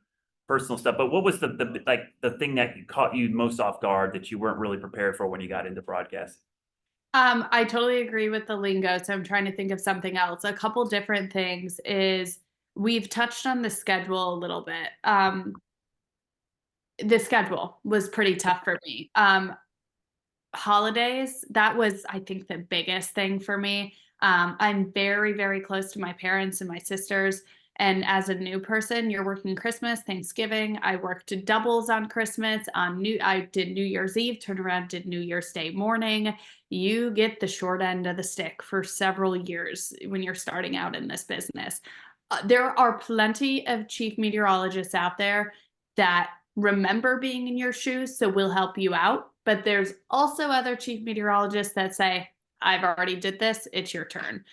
personal stuff, but what was the thing that caught you most off guard that you weren't really prepared for when you got into broadcast? I totally agree with the lingo. So I'm trying to think of something else. A couple different things is we've touched on the schedule a little bit. The schedule was pretty tough for me. Holidays, that was, I think, the biggest thing for me. I'm very, very close to my parents and my sisters. And as a new person, you're working Christmas, Thanksgiving. I worked doubles on Christmas. I did New Year's Eve, turned around, did New Year's Day morning. You get the short end of the stick for several years when you're starting out in this business. There are plenty of chief meteorologists out there that remember being in your shoes, so we'll help you out. But there's also other chief meteorologists that say, I've already did this, it's your turn.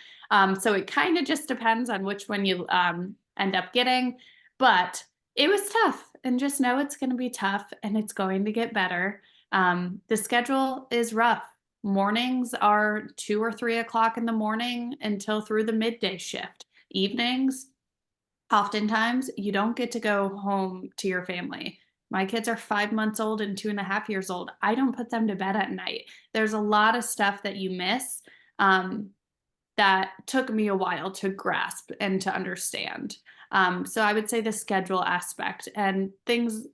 So it kind of just depends on which one you end up getting. But it was tough, and just know it's going to be tough and it's going to get better. The schedule is rough. Mornings are 2 or 3 o'clock in the morning until through the midday shift. Evenings, oftentimes you don't get to go home to your family. My kids are 5 months old and 2.5 years old. I don't put them to bed at night. There's a lot of stuff that you miss. that took me a while to grasp and to understand. So I would say the schedule aspect and things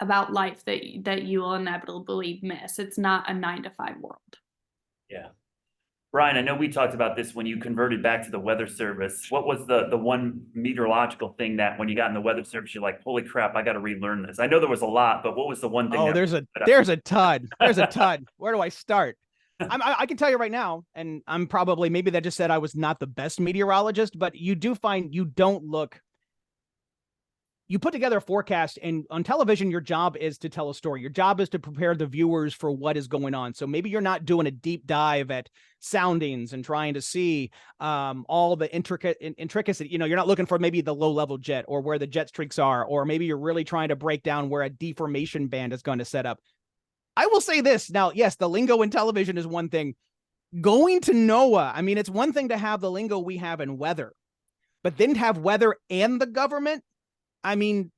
about life that you will inevitably miss. It's not a 9 to 5 world. Yeah. Brian, I know we talked about this when you converted back to the weather service. What was the one meteorological thing that when you got in the weather service, you're like, holy crap, I got to relearn this? I know there was a lot, but what was the one thing? Oh, that there's a ton. There's a ton. Where do I start? I can tell you right now, and I'm probably, maybe that just said I was not the best meteorologist, but you do find you don't look. You put together a forecast, and on television, your job is to tell a story. Your job is to prepare the viewers for what is going on. So maybe you're not doing a deep dive at soundings and trying to see all the intricacy. You know, you're not looking for maybe the low-level jet or where the jet streaks are, or maybe you're really trying to break down where a deformation band is going to set up. I will say this. Now, yes, the lingo in television is one thing. Going to NOAA, I mean, it's one thing to have the lingo we have in weather, but then to have weather and the government. I mean,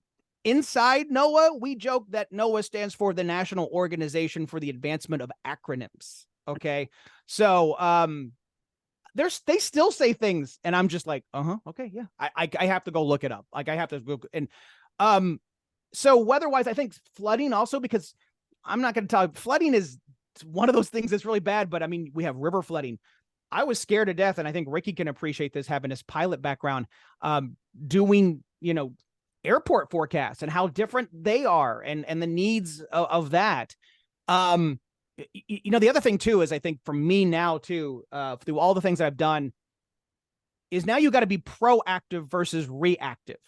inside NOAA, we joke that NOAA stands for the National Organization for the Advancement of Acronyms. Okay. So they still say things, and I'm just like, okay, yeah. I have to go look it up. Like I have to go and so weather-wise, I think flooding also, because I'm not going to tell you, flooding is one of those things that's really bad, but I mean, we have river flooding. I was scared to death, and I think Ricky can appreciate this, having his pilot background, doing, airport forecasts and how different they are and the needs of that. The other thing too is, I think for me now too, through all the things I've done, is now you got to be proactive versus reactive.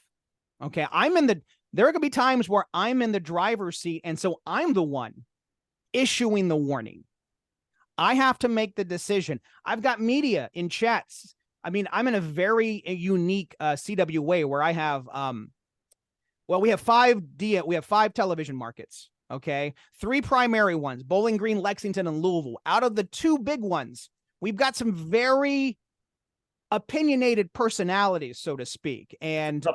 Okay. There are going to be times where I'm in the driver's seat, and so I'm the one issuing the warning. I have to make the decision. I've got media in chats. I mean, I'm in a very unique CWA where I have, we have five television markets. Okay. 3 primary ones, Bowling Green, Lexington, and Louisville. Out of the 2 big ones, we've got some very opinionated personalities, so to speak. And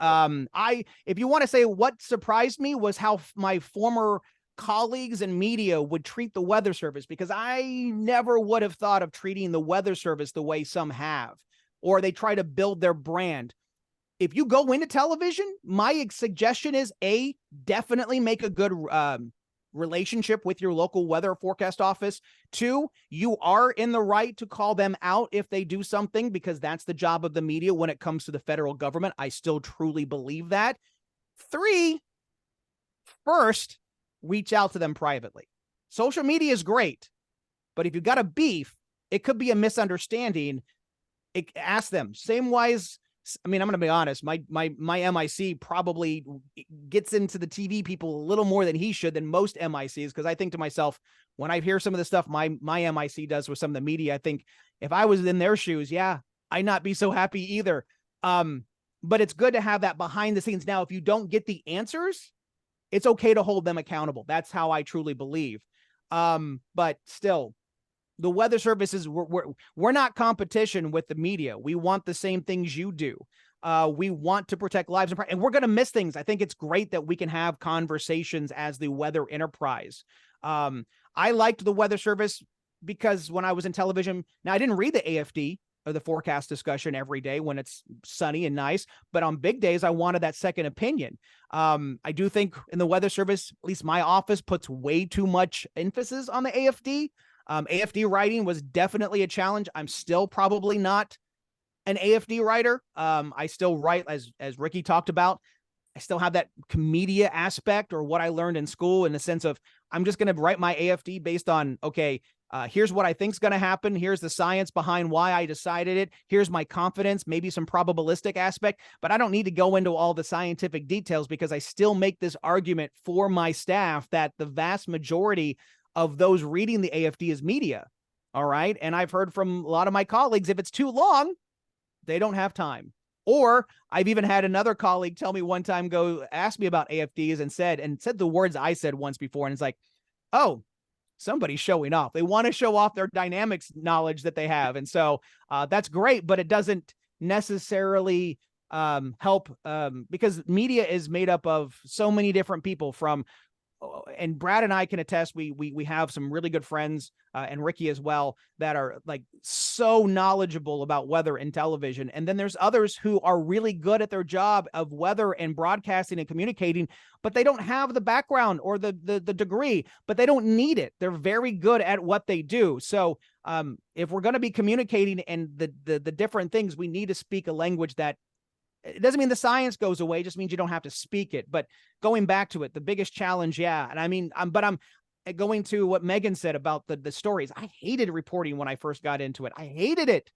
if you want to say what surprised me was how my former colleagues in media would treat the weather service, because I never would have thought of treating the weather service the way some have, or they try to build their brand. If you go into television, my suggestion is definitely make a good relationship with your local weather forecast office. 2, you are in the right to call them out if they do something, because that's the job of the media when it comes to the federal government. I still truly believe that. 3, first, reach out to them privately. Social media is great, but if you've got a beef, it could be a misunderstanding. Ask them. Same wise. I mean, I'm going to be honest. My MIC probably gets into the TV people a little more than he should, than most MICs, because I think to myself, when I hear some of the stuff my MIC does with some of the media, I think if I was in their shoes, I'd not be so happy either. But it's good to have that behind the scenes. Now, if you don't get the answers, it's okay to hold them accountable. That's how I truly believe. But still, the weather services, we're not competition with the media. We want the same things you do. We want to protect lives, and we're going to miss things. I think it's great that we can have conversations as the weather enterprise. I liked the weather service because when I was in television, now I didn't read the AFD or the forecast discussion every day when it's sunny and nice, but on big days, I wanted that second opinion. I do think in the weather service, at least my office puts way too much emphasis on the AFD. AFD writing was definitely a challenge. I'm still probably not an AFD writer. I still write, as Ricky talked about, I still have that media aspect, or what I learned in school, in the sense of I'm just going to write my AFD based on, okay, here's what I think is going to happen. Here's the science behind why I decided it. Here's my confidence, maybe some probabilistic aspect, but I don't need to go into all the scientific details, because I still make this argument for my staff that the vast majority of those reading the AFD is media. All right. And I've heard from a lot of my colleagues, if it's too long, they don't have time. Or I've even had another colleague tell me one time, ask me about AFDs and said the words I said once before. And it's like, oh, somebody's showing off. They want to show off their dynamics knowledge that they have. And so that's great, but it doesn't necessarily help because media is made up of so many different people, from and Brad and I can attest, we have some really good friends, and Ricky as well, that are like so knowledgeable about weather and television. And then there's others who are really good at their job of weather and broadcasting and communicating, but they don't have the background or the degree, but they don't need it. They're very good at what they do. So if we're going to be communicating and the different things, we need to speak a language that, it doesn't mean the science goes away, it just means you don't have to speak it. But going back to it, the biggest challenge, yeah. And I mean, I'm going to what Megan said about the stories. I hated reporting when I first got into it. I hated it.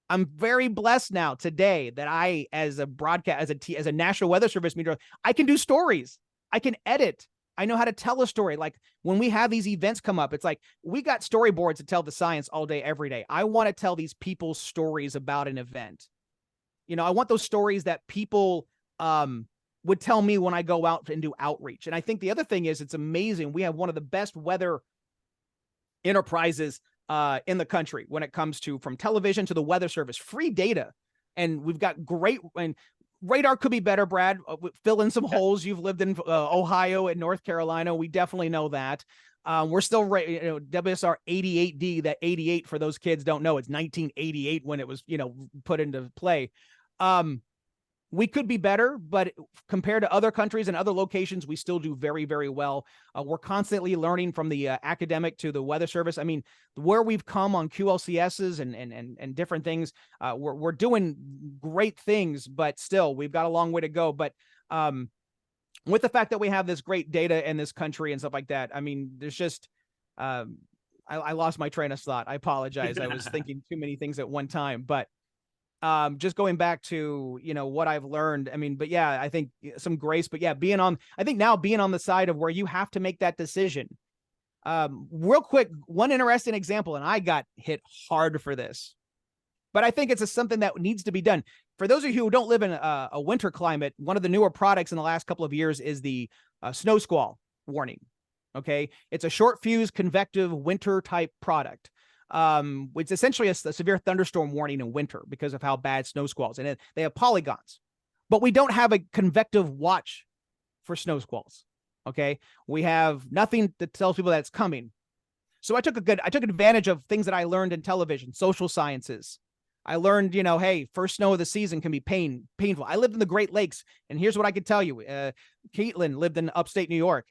I'm very blessed now today that I, as a broadcast, as a National Weather Service meteorologist, I can do stories. I can edit. I know how to tell a story. Like when we have these events come up, it's like we got storyboards to tell the science all day, every day. I want to tell these people's stories about an event. You know, I want those stories that people would tell me when I go out and do outreach. And I think the other thing is, it's amazing. We have one of the best weather enterprises in the country when it comes to, from television to the Weather Service, free data. And we've got great, and radar could be better, Brad. Fill in some holes. You've lived in Ohio and North Carolina. We definitely know that. We're still, WSR 88D, that 88 for those kids don't know, it's 1988 when it was, put into play. We could be better, but compared to other countries and other locations, we still do very, very well. We're constantly learning from the academic to the Weather Service. I mean, where we've come on QLCSs and different things, we're doing great things, but still we've got a long way to go. But with the fact that we have this great data in this country and stuff like that, I mean, there's just, I lost my train of thought. I apologize. I was thinking too many things at one time, but just going back to, what I've learned. I mean, but yeah, I think some grace, but yeah, I think now being on the side of where you have to make that decision. Real quick, one interesting example, and I got hit hard for this, but I think it's something that needs to be done. For those of you who don't live in a winter climate, one of the newer products in the last couple of years is the snow squall warning. Okay. It's a short fuse convective winter type product. It's essentially a severe thunderstorm warning in winter because of how bad snow squalls, and they have polygons, but we don't have a convective watch for snow squalls. Okay. We have nothing that tells people that it's coming. So I took advantage of things that I learned in television, social sciences. I learned, hey, first snow of the season can be painful. I lived in the Great Lakes, and here's what I could tell you. Caitlin lived in upstate New York.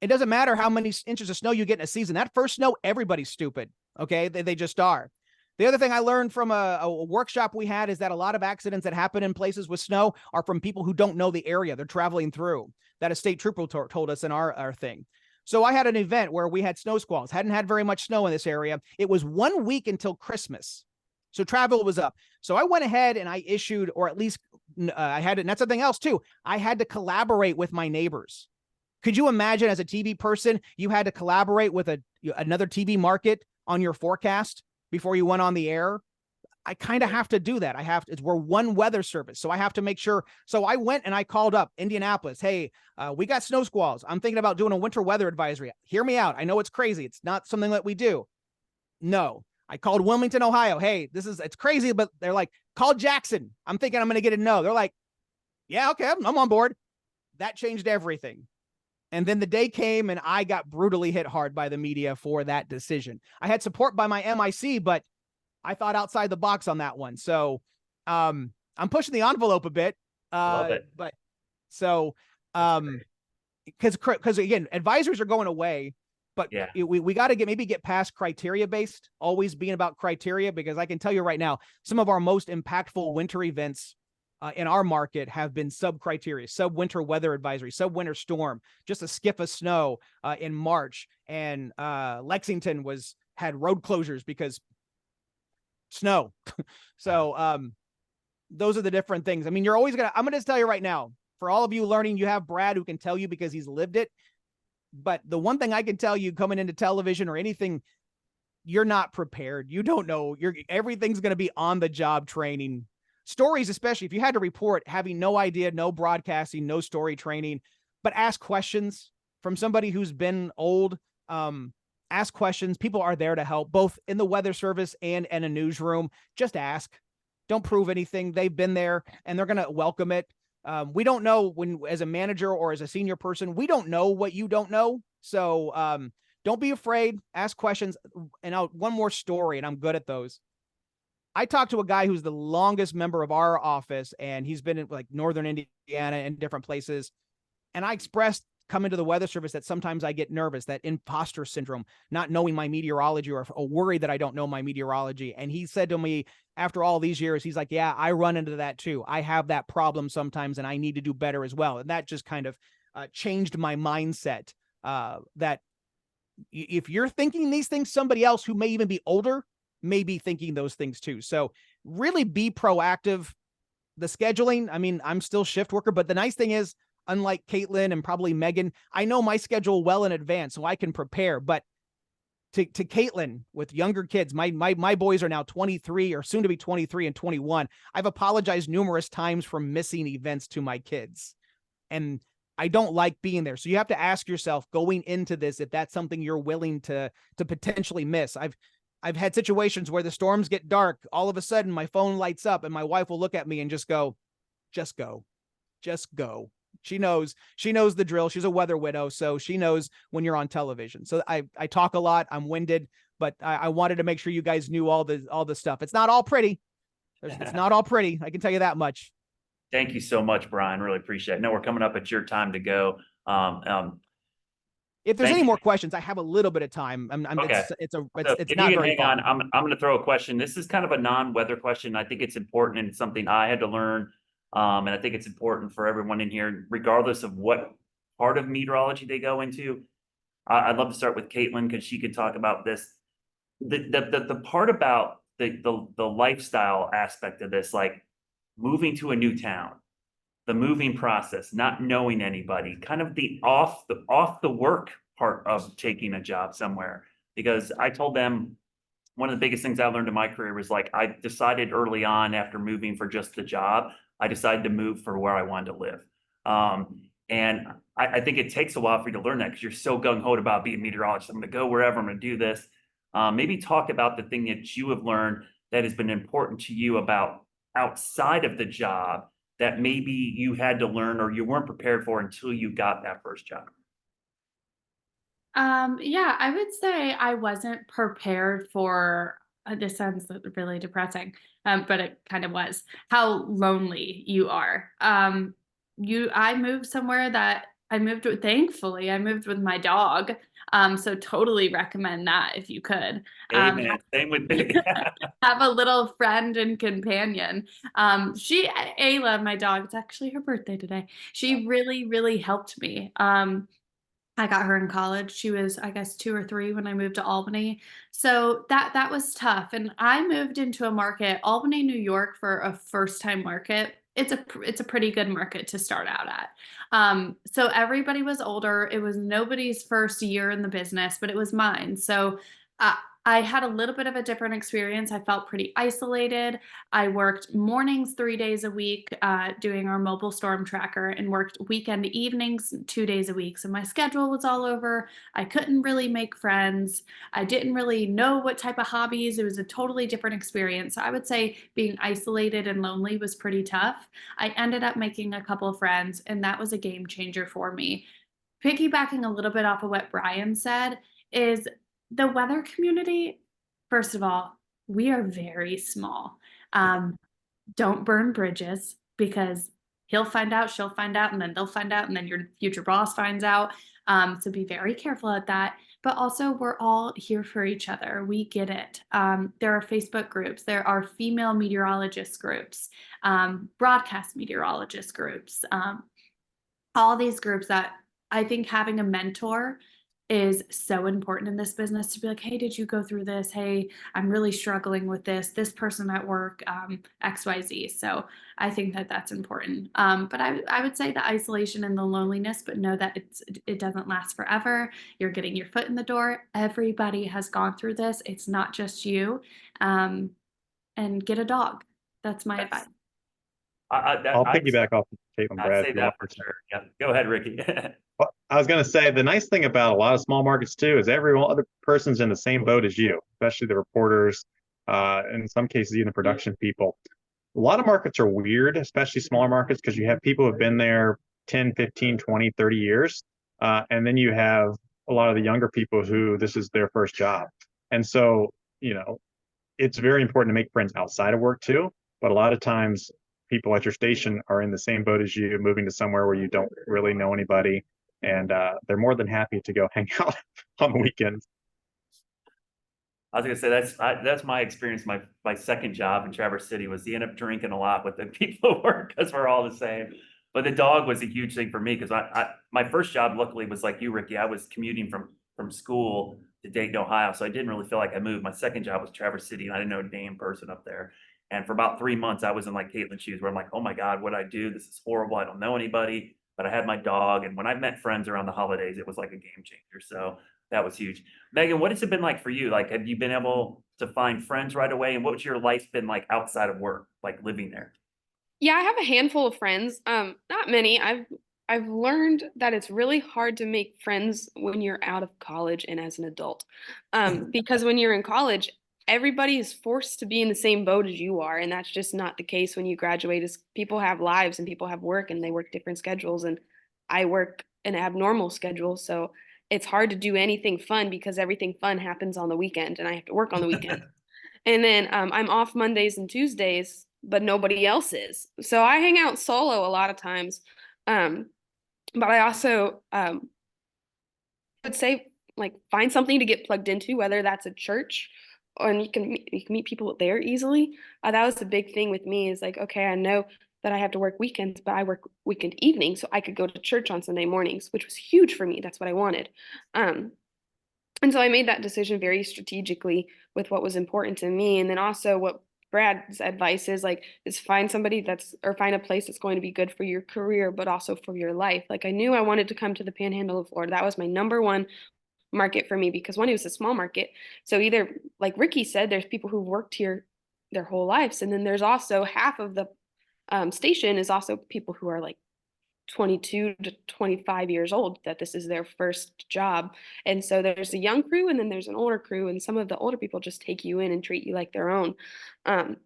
It doesn't matter how many inches of snow you get in a season. That first snow, everybody's stupid. Okay. They just are. The other thing I learned from a workshop we had is that a lot of accidents that happen in places with snow are from people who don't know the area they're traveling through. That a state trooper told us in our thing. So I had an event where we had snow squalls, hadn't had very much snow in this area. It was 1 week until Christmas. So travel was up. So I went ahead and I issued, or at least I had, and that's something else too. I had to collaborate with my neighbors. Could you imagine, as a TV person, you had to collaborate with another TV market on your forecast before you went on the air? I kind of have to do that. We're one weather service, so I have to make sure. So I went and I called up Indianapolis. Hey, we got snow squalls. I'm thinking about doing a winter weather advisory. Hear me out. I know it's crazy. It's not something that we do. No. I called Wilmington, Ohio. Hey, it's crazy, but they're like, call Jackson. I'm thinking I'm going to get a no. They're like, yeah, okay, I'm on board. That changed everything. And then the day came and I got brutally hit hard by the media for that decision. I had support by my MIC, but I thought outside the box on that one. So I'm pushing the envelope a bit. Love it. But so because again, advisories are going away. But yeah, we got to get past criteria based, always being about criteria, because I can tell you right now, some of our most impactful winter events in our market have been sub-criteria, sub-winter weather advisory, sub-winter storm, just a skiff of snow in March. And Lexington had road closures because snow. So those are the different things. I mean, I'm going to just tell you right now, for all of you learning, you have Brad who can tell you because he's lived it. But the one thing I can tell you coming into television or anything, you're not prepared. You don't know. Everything's going to be on the job training. Stories, especially if you had to report, having no idea, no broadcasting, no story training, but ask questions from somebody who's been old. Ask questions. People are there to help, both in the weather service and in a newsroom. Just ask. Don't prove anything. They've been there and they're going to welcome it. We don't know as a manager or as a senior person, we don't know what you don't know. So don't be afraid, ask questions. And one more story, and I'm good at those. I talked to a guy who's the longest member of our office, and he's been in like Northern Indiana and different places. And I expressed coming to the weather service that sometimes I get nervous, that imposter syndrome, not knowing my meteorology, or a worry that I don't know my meteorology. And he said to me, after all these years, he's like, yeah, I run into that too. I have that problem sometimes, and I need to do better as well. And that just kind of changed my mindset, that if you're thinking these things, somebody else who may even be older may be thinking those things too. So really be proactive. The scheduling, I mean, I'm still shift worker, but the nice thing is, unlike Caitlin and probably Megan, I know my schedule well in advance, so I can prepare. But to Caitlin with younger kids, my boys are now 23 or soon to be 23 and 21. I've apologized numerous times for missing events to my kids, and I don't like being there. So you have to ask yourself going into this if that's something you're willing to potentially miss. I've had situations where the storms get dark. All of a sudden, my phone lights up, and my wife will look at me and just go, "Just go, just go." She knows the drill. She's a weather widow, so she knows when you're on television. So I talk a lot. I'm winded, but I wanted to make sure you guys knew all the stuff. It's not all pretty. It's not all pretty. I can tell you that much. Thank you so much, Brian. Really appreciate it. No, we're coming up at your time to go. If there's Thank any you. more questions, I have a little bit of time. Okay. It's So if not you can very hang on, long. I'm going to throw a question. This is kind of a non-weather question. I think it's important, and it's something I had to learn. And I think it's important for everyone in here, regardless of what part of meteorology they go into. I'd love to start with Caitlin because she could talk about this. The part about the lifestyle aspect of this, like moving to a new town, the moving process, not knowing anybody, kind of the off the work part of taking a job somewhere. Because I told them one of the biggest things I learned in my career was, like, I decided early on after moving for just the job, I decided to move for where I wanted to live. And I think it takes a while for you to learn that because you're so gung-ho about being a meteorologist. I'm going to go wherever, I'm going to do this. Maybe talk about the thing that you have learned that has been important to you about outside of the job that maybe you had to learn or you weren't prepared for until you got that first job. Yeah, I would say I wasn't prepared for, this sounds really depressing, but it kind of was, how lonely you are. I moved somewhere that I moved with, thankfully, I moved with my dog. So totally recommend that if you could. Amen. Same with me. Have a little friend and companion. Ayla, my dog, it's actually her birthday today. She really, really helped me. I got her in college. She was, I guess, 2 or 3 when I moved to Albany. So that was tough. And I moved into a market, Albany, New York, for a first-time market. It's a pretty good market to start out at. So everybody was older. It was nobody's first year in the business, but it was mine. So I had a little bit of a different experience. I felt pretty isolated. I worked mornings 3 days a week, doing our mobile storm tracker, and worked weekend evenings 2 days a week. So my schedule was all over. I couldn't really make friends. I didn't really know what type of hobbies. It was a totally different experience. So I would say being isolated and lonely was pretty tough. I ended up making a couple of friends, and that was a game changer for me. Piggybacking a little bit off of what Brian said, is the weather community, first of all, we are very small. Don't burn bridges, because he'll find out, she'll find out, and then they'll find out, and then your future boss finds out. So be very careful at that. But also, we're all here for each other. We get it. There are Facebook groups, there are female meteorologist groups, broadcast meteorologist groups, all these groups that I think having a mentor is so important in this business, to be like, hey, did you go through this? Hey, I'm really struggling with this person at work, XYZ. So I think that that's important. But I would say the isolation and the loneliness, but know that it doesn't last forever. You're getting your foot in the door. Everybody has gone through this. It's not just you. And get a dog. That's my advice. I'll piggyback off of Caitlin, I'd Brad. say that for sure. Yeah. Go ahead, Ricky. Well, I was going to say the nice thing about a lot of small markets too is every other person's in the same boat as you, especially the reporters, in some cases even the production people. A lot of markets are weird, especially smaller markets, because you have people who've been there 10, 15, 20, 30 years. And then you have a lot of the younger people who this is their first job. And so, you know, it's very important to make friends outside of work too. But a lot of times people at your station are in the same boat as you, moving to somewhere where you don't really know anybody. And they're more than happy to go hang out on the weekends. I was gonna say that's my experience. My second job in Traverse City was to end up drinking a lot with the people at work because we're all the same. But the dog was a huge thing for me because my first job luckily was like you, Ricky. I was commuting from school to Dayton, Ohio, so I didn't really feel like I moved. My second job was Traverse City, and I didn't know a damn person up there. And for about 3 months, I was in like Caitlin's shoes, where I'm like, oh my God, what I do? This is horrible. I don't know anybody, but I had my dog, and when I met friends around the holidays, it was like a game changer. So that was huge. Megan, what has it been like for you? Like, have you been able to find friends right away? And what's your life been like outside of work, like living there? Yeah, I have a handful of friends. Not many. I've learned that it's really hard to make friends when you're out of college and as an adult. Because when you're in college, everybody is forced to be in the same boat as you are, and that's just not the case when you graduate. As people have lives and people have work and they work different schedules, and I work an abnormal schedule, so it's hard to do anything fun because everything fun happens on the weekend, and I have to work on the weekend. And then I'm off Mondays and Tuesdays, but nobody else is. So I hang out solo a lot of times. Um, but I also would say like find something to get plugged into, whether that's a church or and you can meet people there easily. That was the big thing with me is like, okay, I know that I have to work weekends, but I work weekend evenings, so I could go to church on Sunday mornings, which was huge for me. That's what I wanted. Um, and so I made that decision very strategically with what was important to me. And then also what Brad's advice is find somebody that's or find a place that's going to be good for your career, but also for your life. Like I knew I wanted to come to the Panhandle of Florida. That was my number one market for me because one, it was a small market. So either like Ricky said, there's people who've worked here their whole lives. And then there's also half of the station is also people who are like 22 to 25 years old that this is their first job. And so there's a young crew and then there's an older crew. And some of the older people just take you in and treat you like their own, um,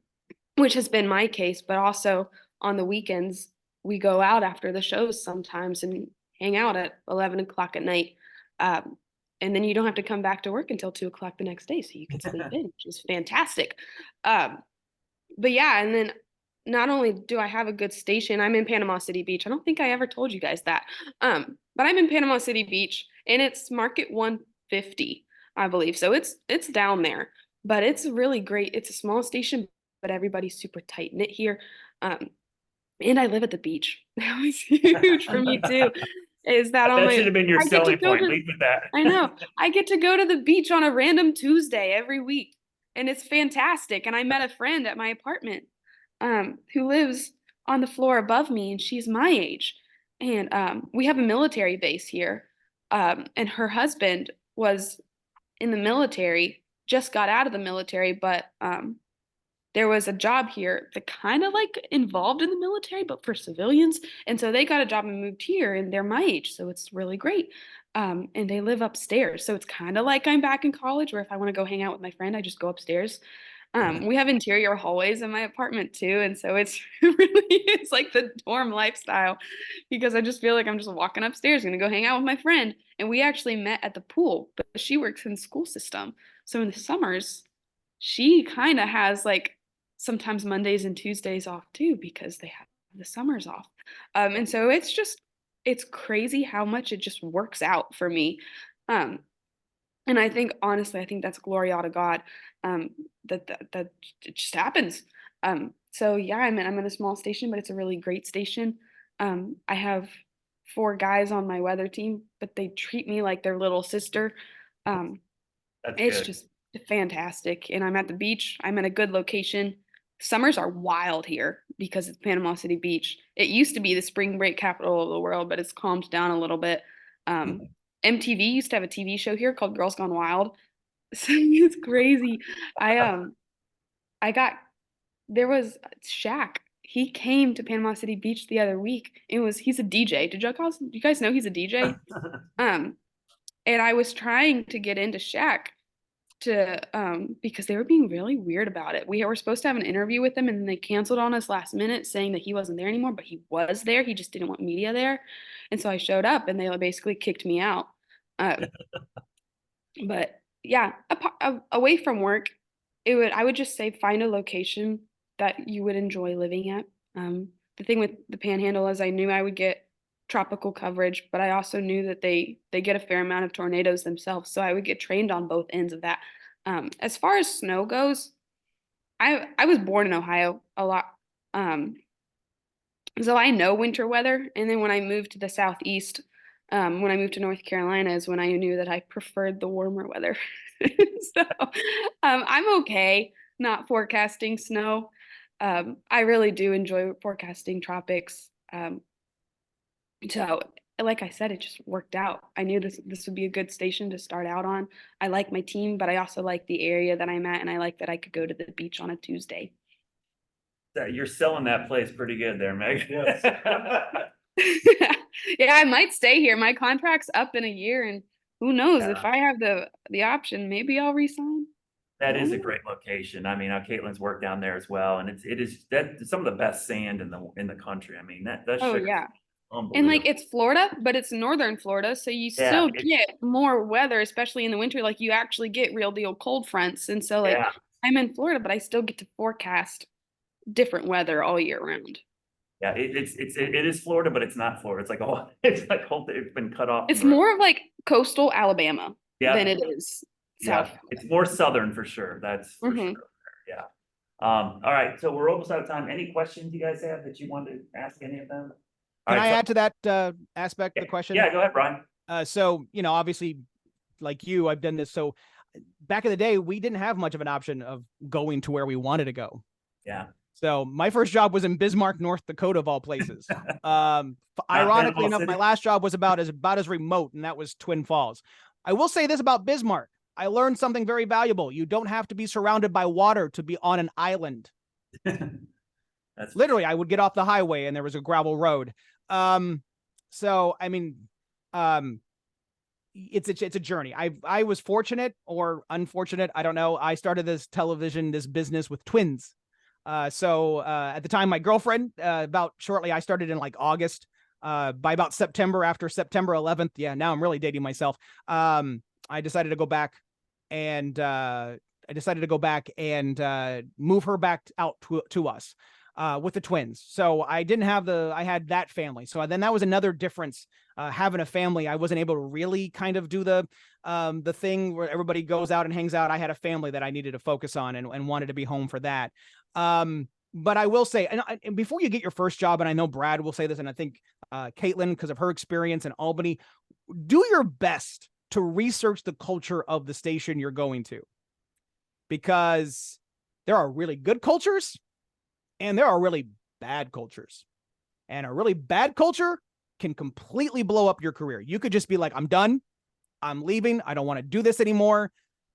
which has been my case. But also on the weekends, we go out after the shows sometimes and hang out at 11 o'clock at night. And then you don't have to come back to work until 2 o'clock the next day. So you can sleep in, which is fantastic. Um, but yeah, and then not only do I have a good station, I'm in Panama City Beach. I don't think I ever told you guys that. But I'm in Panama City Beach and it's market 150, I believe. So it's down there, but it's really great. It's a small station, but everybody's super tight knit here. Um, and I live at the beach. That was huge for me too. Is that on That my should have been your I get to selling go point. to Lead with that. I know. I get to go to the beach on a random Tuesday every week, and it's fantastic. And I met a friend at my apartment who lives on the floor above me, and she's my age. And we have a military base here. And her husband was in the military, just got out of the military, but there was a job here that kind of like involved in the military, but for civilians. And so they got a job and moved here, and they're my age. So it's really great. And they live upstairs. So it's kind of like I'm back in college, where if I want to go hang out with my friend, I just go upstairs. We have interior hallways in my apartment too. And so it's really, it's like the dorm lifestyle because I just feel like I'm just walking upstairs, gonna go hang out with my friend. And we actually met at the pool, but she works in the school system. So in the summers, she kind of has like sometimes Mondays and Tuesdays off too because they have the summers off. And so it's crazy how much it just works out for me. Um, and I think honestly, I think that's glory out of God. Um, that it just happens. So yeah, I'm in a small station, but it's a really great station. I have four guys on my weather team, but they treat me like their little sister. Um, That's it's good. just fantastic. And I'm at the beach. I'm in a good location. Summers are wild here because it's Panama City Beach. It used to be the spring break capital of the world, but it's calmed down a little bit. MTV used to have a TV show here called Girls Gone Wild. So it's crazy. I I got there was Shaq. He came to Panama City Beach the other week. He's a DJ. Do you guys know he's a DJ? Um, and I was trying to get into Shaq to because they were being really weird about it. We were supposed to have an interview with them and then they canceled on us last minute saying that he wasn't there anymore, but he was there. He just didn't want media there. And so I showed up and they basically kicked me out. But yeah, away from work, I would just say find a location that you would enjoy living at. The thing with the Panhandle is I knew I would get tropical coverage, but I also knew that they get a fair amount of tornadoes themselves, so I would get trained on both ends of that. As far as snow goes, I was born in Ohio a lot, so I know winter weather. And then when I moved to the Southeast, when I moved to North Carolina, is when I knew that I preferred the warmer weather. So I'm okay not forecasting snow. I really do enjoy forecasting tropics. So, like I said, it just worked out. I knew this would be a good station to start out on. I like my team, but I also like the area that I'm at, and I like that I could go to the beach on a Tuesday. You're selling that place pretty good there, Meg. Yes. Yeah, I might stay here. My contract's up in a year, and who knows Yeah. if I have the option, maybe I'll resign. That is a great location. I mean, Caitlin's worked down there as well, and it is some of the best sand in the country. I mean, that's Oh sugar. yeah. And Unbelievable. like it's Florida, but it's northern Florida, so you Yeah, still get more weather, especially in the winter. Like you actually get real deal cold fronts, and so like Yeah. I'm in Florida, but I still get to forecast different weather all year round. Yeah, it is Florida, but it's not Florida. It's like it's been cut off. It's from the- more of like coastal Alabama Yeah. than it is Yeah, South. it's more southern for sure. That's for Mhm. sure. Yeah. All right, so we're almost out of time. Any questions you guys have that you want to ask any of them? All Can right, I so- add to that aspect of the question? Yeah, go ahead, Brian. So, obviously, like you, I've done this. So back in the day, we didn't have much of an option of going to where we wanted to go. Yeah. So my first job was in Bismarck, North Dakota, of all places. Ironically enough, my last job was about as remote, and that was Twin Falls. I will say this about Bismarck. I learned something very valuable. You don't have to be surrounded by water to be on an island. That's Literally, I would get off the highway and there was a gravel road. So I mean, it's a journey. I was fortunate or unfortunate, I don't know. I started this business with twins. So at the time, my girlfriend, about shortly, I started in like August. By about September, after September 11th, yeah, now I'm really dating myself. I decided to go back and move her back out to us with the twins. So I had that family. So then that was another difference. Having a family, I wasn't able to really kind of do the thing where everybody goes out and hangs out. I had a family that I needed to focus on and wanted to be home for that. But I will say, and before you get your first job, and I know Brad will say this, and I think Caitlin, because of her experience in Albany, do your best to research the culture of the station you're going to, because there are really good cultures and there are really bad cultures, and a really bad culture can completely blow up your career. You could just be like, I'm done. I'm leaving. I don't want to do this anymore.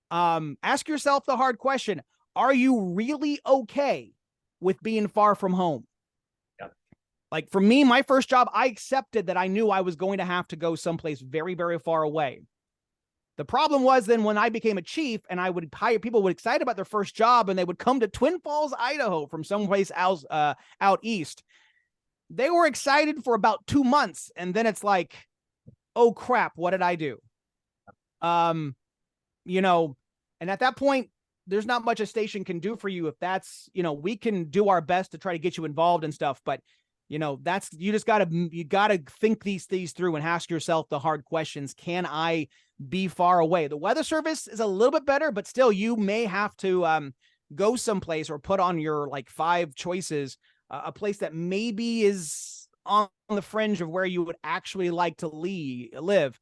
Ask yourself the hard question. Are you really okay with being far from home? Yep. Like for me, my first job, I accepted that I knew I was going to have to go someplace very, very far away. The problem was then when I became a chief and I would hire people would excited about their first job and they would come to Twin Falls, Idaho from someplace else out east. They were excited for about 2 months. And then it's like, oh crap, what did I do? And at that point, there's not much a station can do for you. If that's, we can do our best to try to get you involved and stuff, but you gotta think these things through and ask yourself the hard questions. Can I be far away? The Weather Service is a little bit better, but still you may have to go someplace or put on your like 5 choices, a place that maybe is on the fringe of where you would actually like to live.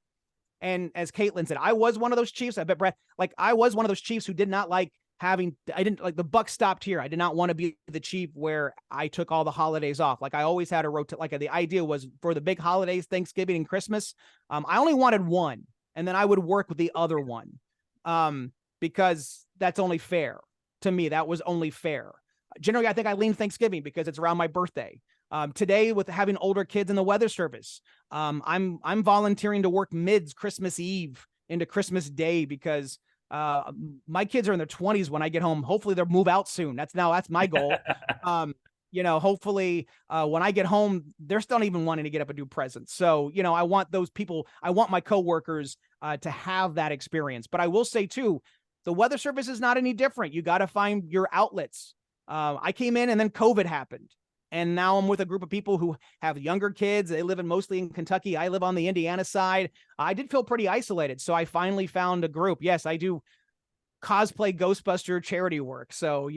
And as Caitlin said, I was one of those chiefs. I bet Brett, I was one of those chiefs who did not like the buck stopped here. I did not want to be the chief where I took all the holidays off. Like I always had a rotate. The idea was for the big holidays, Thanksgiving and Christmas. I only wanted one, and then I would work with the other one, because that's only fair to me. That was only fair. Generally, I think I lean Thanksgiving because it's around my birthday. Today, with having older kids in the Weather Service, I'm volunteering to work mids Christmas Eve into Christmas Day because My kids are in their 20s when I get home. Hopefully they'll move out soon. That's my goal. Hopefully when I get home, they're still not even wanting to get up and do presents. So, I want those people, I want my coworkers to have that experience. But I will say too, the Weather Service is not any different. You got to find your outlets. I came in and then COVID happened. And now I'm with a group of people who have younger kids. They live mostly in Kentucky. I live on the Indiana side. I did feel pretty isolated. So I finally found a group. Yes, I do cosplay Ghostbuster charity work. So,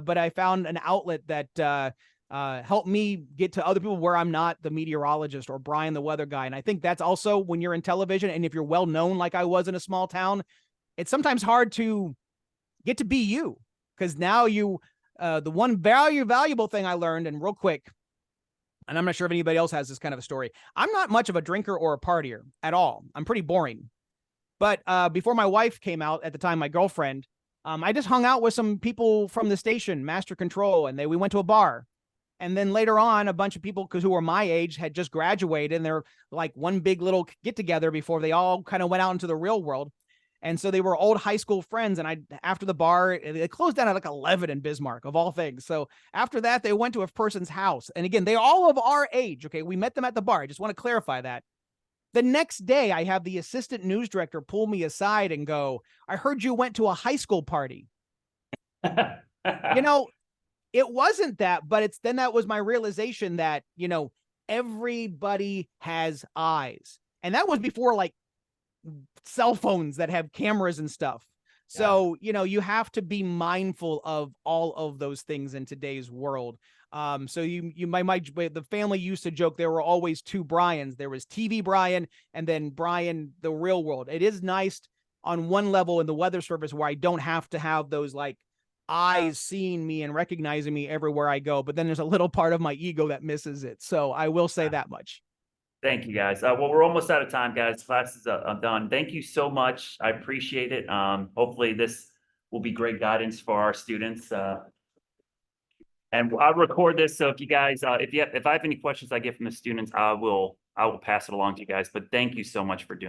but I found an outlet that helped me get to other people where I'm not the meteorologist or Brian, the weather guy. And I think that's also when you're in television and if you're well known, like I was in a small town, it's sometimes hard to get to be you, because now the one valuable thing I learned, and real quick, and I'm not sure if anybody else has this kind of a story, I'm not much of a drinker or a partier at all. I'm pretty boring. But before my wife came out, at the time, my girlfriend, I just hung out with some people from the station, Master Control, and we went to a bar. And then later on, a bunch of people who were my age had just graduated, and they're like one big little get together before they all kind of went out into the real world. And so they were old high school friends. And after the bar, it closed down at like 11 in Bismarck, of all things. So after that, they went to a person's house. And again, they're all of our age. Okay. We met them at the bar. I just want to clarify that. The next day, I have the assistant news director pull me aside and go, I heard you went to a high school party. It wasn't that, but that was my realization that, everybody has eyes. And that was before like cell phones that have cameras and stuff. So, you have to be mindful of all of those things in today's world. So the family used to joke there were always two Brians. There was TV Brian and then Brian, the real world. It is nice on one level in the Weather Service where I don't have to have those like eyes seeing me and recognizing me everywhere I go. But then there's a little part of my ego that misses it. So I will say that much. Thank you, guys. Well, we're almost out of time, guys. Class is done. Thank you so much. I appreciate it. Hopefully this will be great guidance for our students. And I'll record this. So if you guys, if I have any questions I get from the students, I will pass it along to you guys. But thank you so much for doing it.